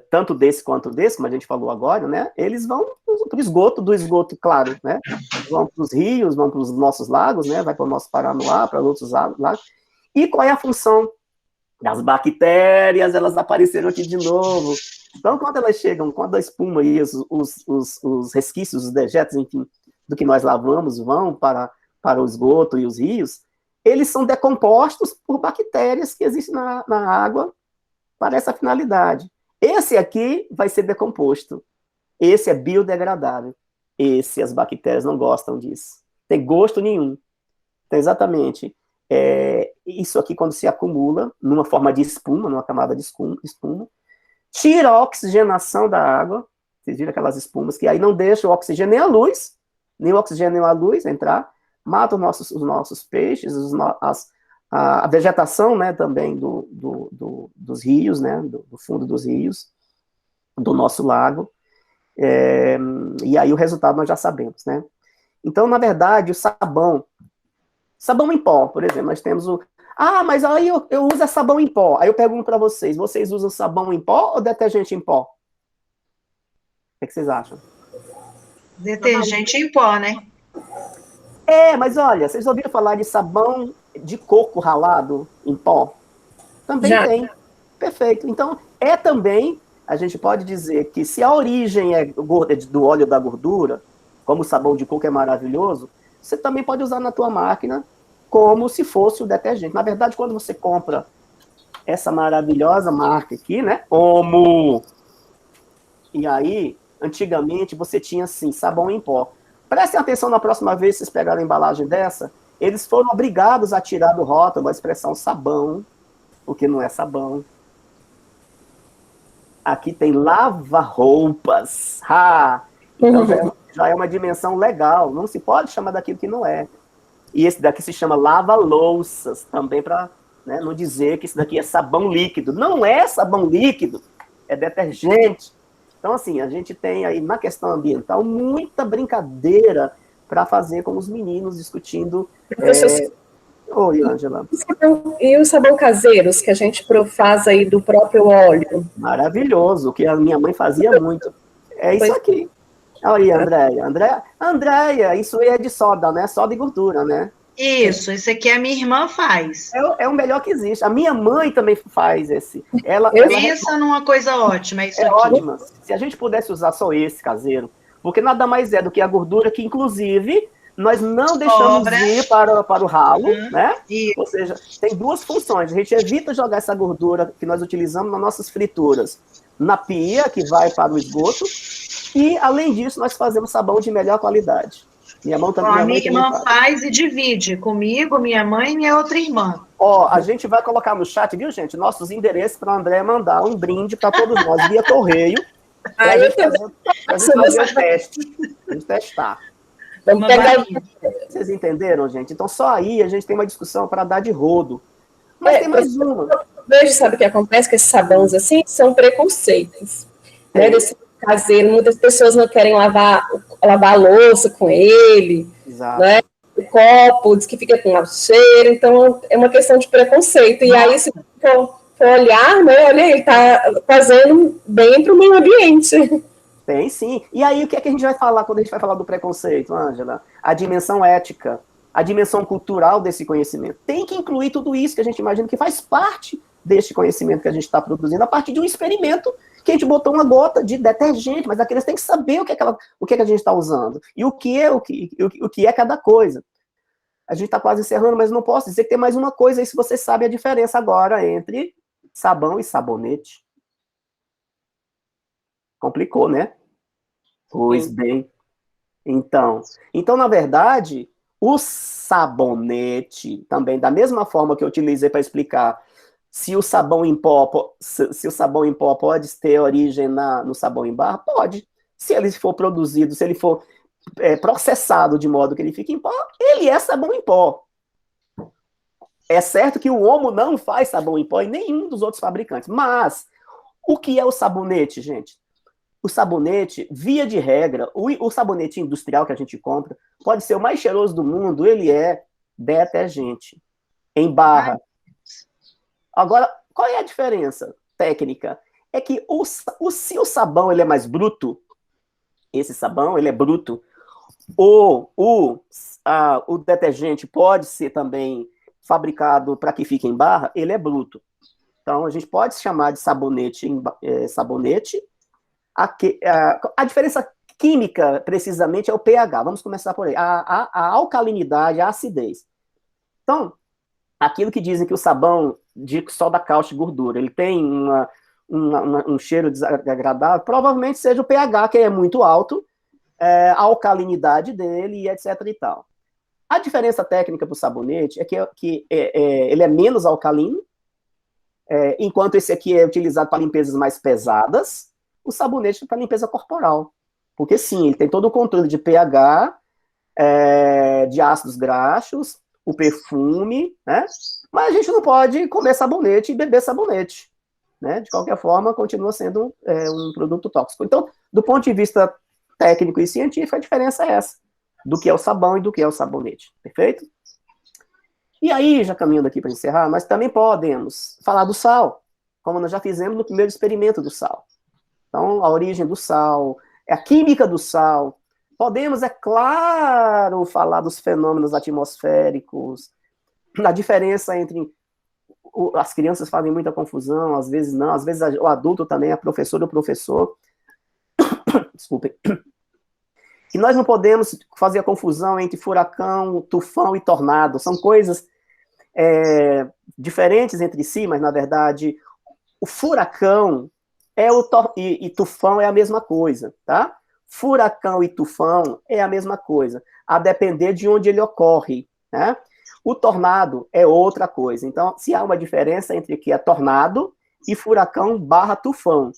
tanto desse quanto desse, como a gente falou agora, né, eles vão para o esgoto, do esgoto, claro, né, vão para os rios, vão para os nossos lagos, né, vai para o nosso Paranoá, para outros lagos. E qual é a função das bactérias? Elas apareceram aqui de novo. Então, quando elas chegam, quando a espuma e os resquícios, os dejetos, enfim, do que nós lavamos, vão para o esgoto e os rios, eles são decompostos por bactérias que existem na água para essa finalidade. Esse aqui vai ser decomposto. Esse é biodegradável. Esse, as bactérias não gostam disso. Tem gosto nenhum. Então, exatamente, isso aqui, quando se acumula numa forma de espuma, numa camada de espuma, tira a oxigenação da água. Vocês viram aquelas espumas que aí não deixam o oxigênio nem o oxigênio nem a luz entrar, mata os nossos peixes, a vegetação, né, também dos rios, né, do fundo dos rios, do nosso lago, e aí o resultado nós já sabemos, né. Então, na verdade, o sabão em pó, por exemplo, nós temos mas aí eu uso sabão em pó. Aí eu pergunto para vocês usam sabão em pó ou detergente em pó? O que vocês acham? Detergente em pó, né? Mas olha, vocês ouviram falar de sabão de coco ralado em pó? Também já tem. Perfeito. Então, também, a gente pode dizer que se a origem é do óleo da gordura, como o sabão de coco é maravilhoso, você também pode usar na tua máquina como se fosse o detergente. Na verdade, quando você compra essa maravilhosa marca aqui, né, Omo, e aí, antigamente, você tinha, assim, sabão em pó. Prestem atenção na próxima vez que vocês pegarem a embalagem dessa, eles foram obrigados a tirar do rótulo a expressão sabão, porque não é sabão. Aqui tem lava-roupas. Então já é uma dimensão legal. Não se pode chamar daquilo que não é. E esse daqui se chama lava-louças, também para, né, não dizer que isso daqui é sabão líquido. Não é sabão líquido, é detergente. Então, assim, a gente tem aí, na questão ambiental, muita brincadeira para fazer com os meninos discutindo Oi, Ângela. E os sabão caseiros que a gente faz aí do próprio óleo? Maravilhoso, o que a minha mãe fazia muito. É isso Pois- aqui. Olha aí, Andréia, isso aí é de soda, né? Soda e gordura, né? Isso aqui a minha irmã faz. É o melhor que existe. A minha mãe também faz esse. Ela Pensa numa coisa ótima, é isso é aqui. ótima. Se a gente pudesse usar só esse caseiro, porque nada mais é do que a gordura que, inclusive, nós não deixamos Sobra. ir para o ralo, né? E Ou seja, tem duas funções. A gente evita jogar essa gordura que nós utilizamos nas nossas frituras na pia, que vai para o esgoto, e, além disso, nós fazemos sabão de melhor qualidade. Minha mãe a também minha irmã faz. faz e divide comigo, minha mãe e minha outra irmã. Ó, a gente vai colocar no chat, viu, gente? Nossos endereços para o André mandar um brinde para todos nós via correio. Para a gente fazer o teste. A gente testar. Vamos pegar... Vocês entenderam, gente? Então, só aí a gente tem uma discussão para dar de rodo. Mas tem mais uma. Veja, sabe o que acontece com esses sabões assim? São preconceitos. Né? Desse caseiro, muitas pessoas não querem lavar a louça com ele. Exato. Né? O copo diz que fica com mau cheiro, então é uma questão de preconceito. E aí, se for olhar, né, olha, ele está fazendo bem para o meio ambiente. Tem sim. E aí, o que é que a gente vai falar quando a gente vai falar do preconceito, Ângela? A dimensão ética, a dimensão cultural desse conhecimento. Tem que incluir tudo isso que a gente imagina que faz parte deste conhecimento que a gente está produzindo, a partir de um experimento que a gente botou uma gota de detergente, mas aqueles têm que saber o que é que a gente está usando. E o que é cada coisa. A gente está quase encerrando, mas não posso dizer que tem mais uma coisa aí, se você sabe a diferença agora entre sabão e sabonete. Complicou, né? Pois bem. Então, na verdade, o sabonete, também, da mesma forma que eu utilizei para explicar se o sabão em pó pode ter origem no sabão em barra, pode. Se ele for produzido, se ele for processado de modo que ele fique em pó, ele é sabão em pó. É certo que o Omo não faz sabão em pó e nenhum dos outros fabricantes. Mas, o que é o sabonete, gente? O sabonete, via de regra, o sabonete industrial que a gente compra, pode ser o mais cheiroso do mundo, ele é detergente, em barra. Agora, qual é a diferença técnica? É que se o sabão ele é mais bruto, esse sabão ele é bruto, o detergente pode ser também fabricado para que fique em barra, ele é bruto. Então, a gente pode chamar de sabonete, sabonete. A diferença química, precisamente, é o pH. Vamos começar por aí. A alcalinidade, a acidez. Então, aquilo que dizem que o sabão de soda cáustica e gordura, ele tem um cheiro desagradável, provavelmente seja o pH, que é muito alto, a alcalinidade dele, e etc. e tal. A diferença técnica para o sabonete é que ele é menos alcalino, enquanto esse aqui é utilizado para limpezas mais pesadas, o sabonete para limpeza corporal. Porque sim, ele tem todo o controle de pH, de ácidos graxos, o perfume, né? Mas a gente não pode comer sabonete e beber sabonete, né? De qualquer forma, continua sendo um produto tóxico. Então, do ponto de vista técnico e científico, a diferença é essa, do que é o sabão e do que é o sabonete, perfeito? E aí, já caminhando aqui para encerrar, nós também podemos falar do sal, como nós já fizemos no primeiro experimento do sal. Então, a origem do sal, a química do sal. Podemos, é claro, falar dos fenômenos atmosféricos, da diferença entre... As crianças fazem muita confusão, às vezes não, às vezes o adulto também é professor ou professor. Desculpem. E nós não podemos fazer a confusão entre furacão, tufão e tornado. São coisas diferentes entre si, mas, na verdade, o furacão e tufão é a mesma coisa, tá? Furacão e tufão é a mesma coisa, a depender de onde ele ocorre, né? O tornado é outra coisa. Então, se há uma diferença entre o que é tornado e furacão / tufão,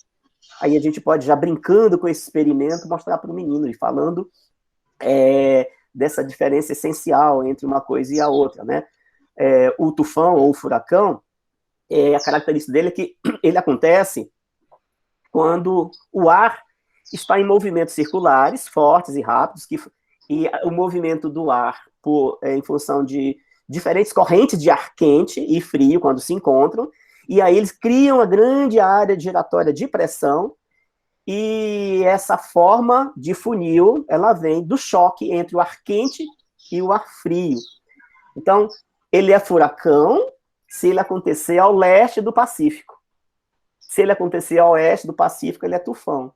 aí a gente pode, já brincando com esse experimento, mostrar para o menino, e falando dessa diferença essencial entre uma coisa e a outra, né? O tufão ou o furacão, a característica dele é que ele acontece quando o ar está em movimentos circulares, fortes e rápidos, e o movimento do ar, em função de diferentes correntes de ar quente e frio quando se encontram, e aí eles criam uma grande área giratória de pressão, e essa forma de funil, ela vem do choque entre o ar quente e o ar frio. Então, ele é furacão se ele acontecer ao leste do Pacífico. Se ele acontecer ao oeste do Pacífico, ele é tufão.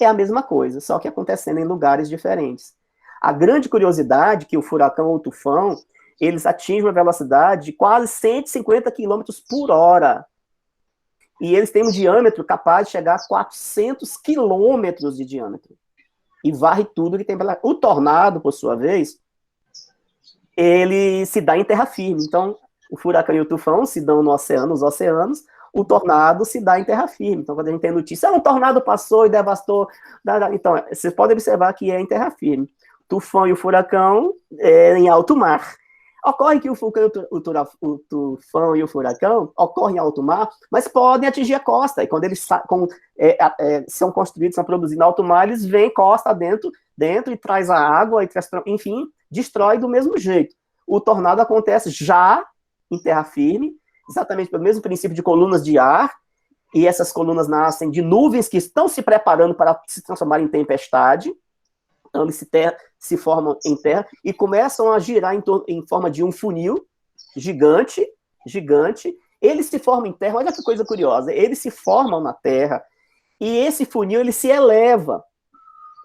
É a mesma coisa, só que acontecendo em lugares diferentes. A grande curiosidade é que o furacão ou o tufão, eles atingem uma velocidade de quase 150 km por hora. E eles têm um diâmetro capaz de chegar a 400 quilômetros de diâmetro. E varre tudo que tem pela... O tornado, por sua vez, ele se dá em terra firme. Então, o furacão e o tufão se dão no oceano, nos oceanos, o tornado se dá em terra firme. Então, quando a gente tem notícia, um tornado passou e devastou... Então, vocês podem observar que é em terra firme. O tufão e o furacão é em alto mar. Ocorre que o tufão e o furacão ocorrem em alto mar, mas podem atingir a costa. E quando eles são construídos, são produzidos em alto mar, eles vêm costa dentro e traz a água, enfim, destrói do mesmo jeito. O tornado acontece já em terra firme, exatamente pelo mesmo princípio de colunas de ar, e essas colunas nascem de nuvens que estão se preparando para se transformar em tempestade. Então, eles se formam em terra e começam a girar em forma de um funil gigante. Eles se formam em terra, olha que coisa curiosa, eles se formam na terra, e esse funil, ele se eleva.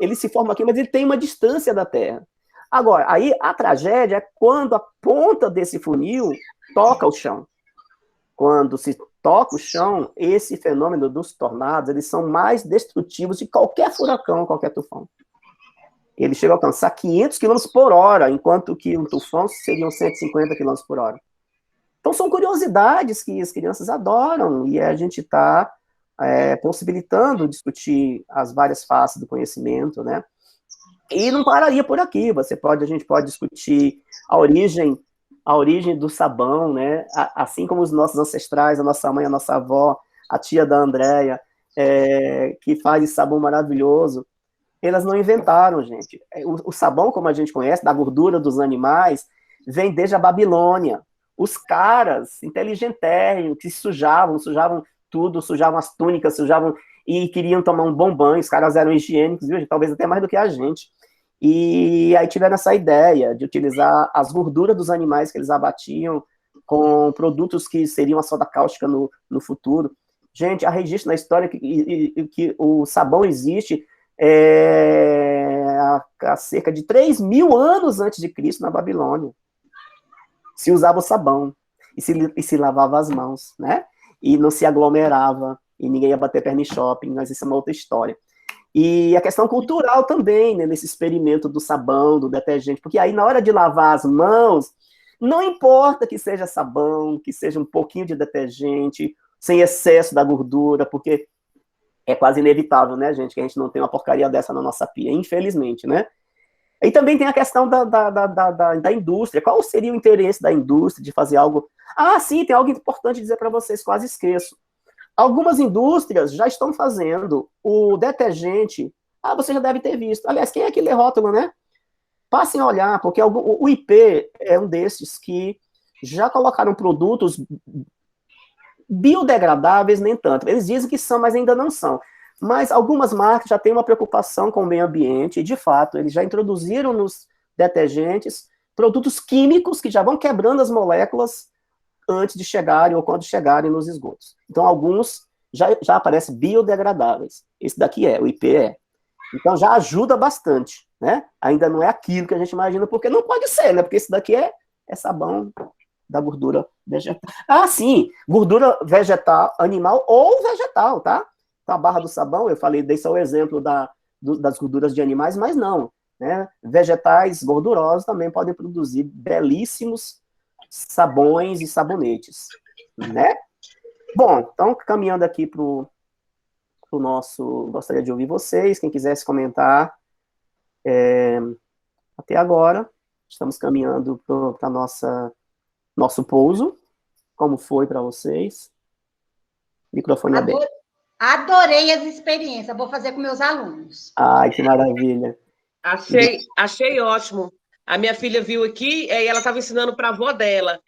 Ele se forma aqui, mas ele tem uma distância da terra. Agora, aí a tragédia é quando a ponta desse funil toca o chão. Quando se toca o chão, esse fenômeno dos tornados, eles são mais destrutivos de qualquer furacão, qualquer tufão. Ele chega a alcançar 500 km por hora, enquanto que um tufão seriam 150 km por hora. Então, são curiosidades que as crianças adoram, e a gente está possibilitando discutir as várias faces do conhecimento, né? E não pararia por aqui, a gente pode discutir a origem do sabão, né? Assim como os nossos ancestrais, a nossa mãe, a nossa avó, a tia da Andréia, que faz esse sabão maravilhoso. Elas não inventaram, gente. O sabão, como a gente conhece, da gordura dos animais, vem desde a Babilônia. Os caras inteligentérrimos, que sujavam tudo, sujavam as túnicas, e queriam tomar um bom banho. Os caras eram higiênicos, viu? Talvez até mais do que a gente. E aí tiveram essa ideia de utilizar as gorduras dos animais que eles abatiam com produtos que seriam a soda cáustica no futuro. Gente, há registro na história que o sabão existe há cerca de 3.000 anos antes de Cristo, na Babilônia. Se usava o sabão, e se lavava as mãos, né? E não se aglomerava, e ninguém ia bater perna em shopping, mas isso é uma outra história. E a questão cultural também, né, nesse experimento do sabão, do detergente, porque aí na hora de lavar as mãos, não importa que seja sabão, que seja um pouquinho de detergente, sem excesso da gordura, porque é quase inevitável, né, gente, que a gente não tem uma porcaria dessa na nossa pia, infelizmente, né? E também tem a questão da indústria. Qual seria o interesse da indústria de fazer algo... Ah, sim, tem algo importante dizer para vocês, quase esqueço. Algumas indústrias já estão fazendo o detergente... Ah, você já deve ter visto. Aliás, quem é que lê rótulo, né? Passem a olhar, porque o IP é um desses que já colocaram produtos biodegradáveis, nem tanto. Eles dizem que são, mas ainda não são. Mas algumas marcas já têm uma preocupação com o meio ambiente, e, de fato, eles já introduziram nos detergentes produtos químicos que já vão quebrando as moléculas antes de chegarem ou quando chegarem nos esgotos. Então, alguns já aparecem biodegradáveis. Esse daqui o IP é. Então, já ajuda bastante, né? Ainda não é aquilo que a gente imagina, porque não pode ser, né? Porque esse daqui é sabão da gordura vegetal. Ah, sim, gordura vegetal, animal ou vegetal, tá? Então, a barra do sabão, eu falei, dei só o exemplo das gorduras de animais, mas não, né? Vegetais gordurosos também podem produzir belíssimos sabões e sabonetes, né? Bom, então, caminhando aqui para o nosso... Gostaria de ouvir vocês, quem quisesse comentar. Até agora, estamos caminhando para nosso pouso. Como foi para vocês? Microfone aberto. Adorei as experiências, vou fazer com meus alunos. Ai, que maravilha. Achei ótimo. A minha filha viu aqui e ela estava ensinando para a avó dela.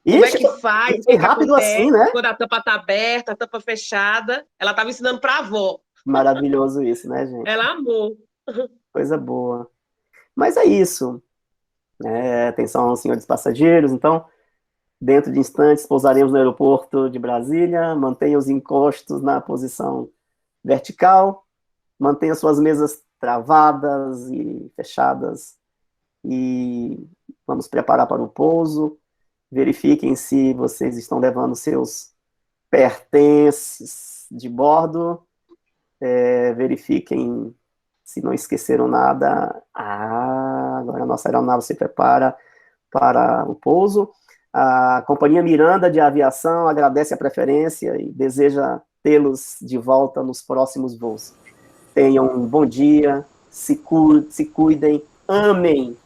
Como é Ixi, que faz? foi rápido assim, né? Quando a tampa está aberta, a tampa fechada. Ela estava ensinando para a avó. Maravilhoso isso, né, gente? Ela amou. Coisa boa. Mas é isso. Atenção, senhores passageiros. Então, dentro de instantes, pousaremos no aeroporto de Brasília. Mantenha os encostos na posição vertical. Mantenha suas mesas travadas e fechadas. E vamos preparar para o pouso. Verifiquem se vocês estão levando seus pertences de bordo. Verifiquem se não esqueceram nada. Agora a nossa aeronave se prepara para o pouso. A Companhia Miranda de Aviação agradece a preferência e deseja tê-los de volta nos próximos voos. Tenham um bom dia, se cuidem, amem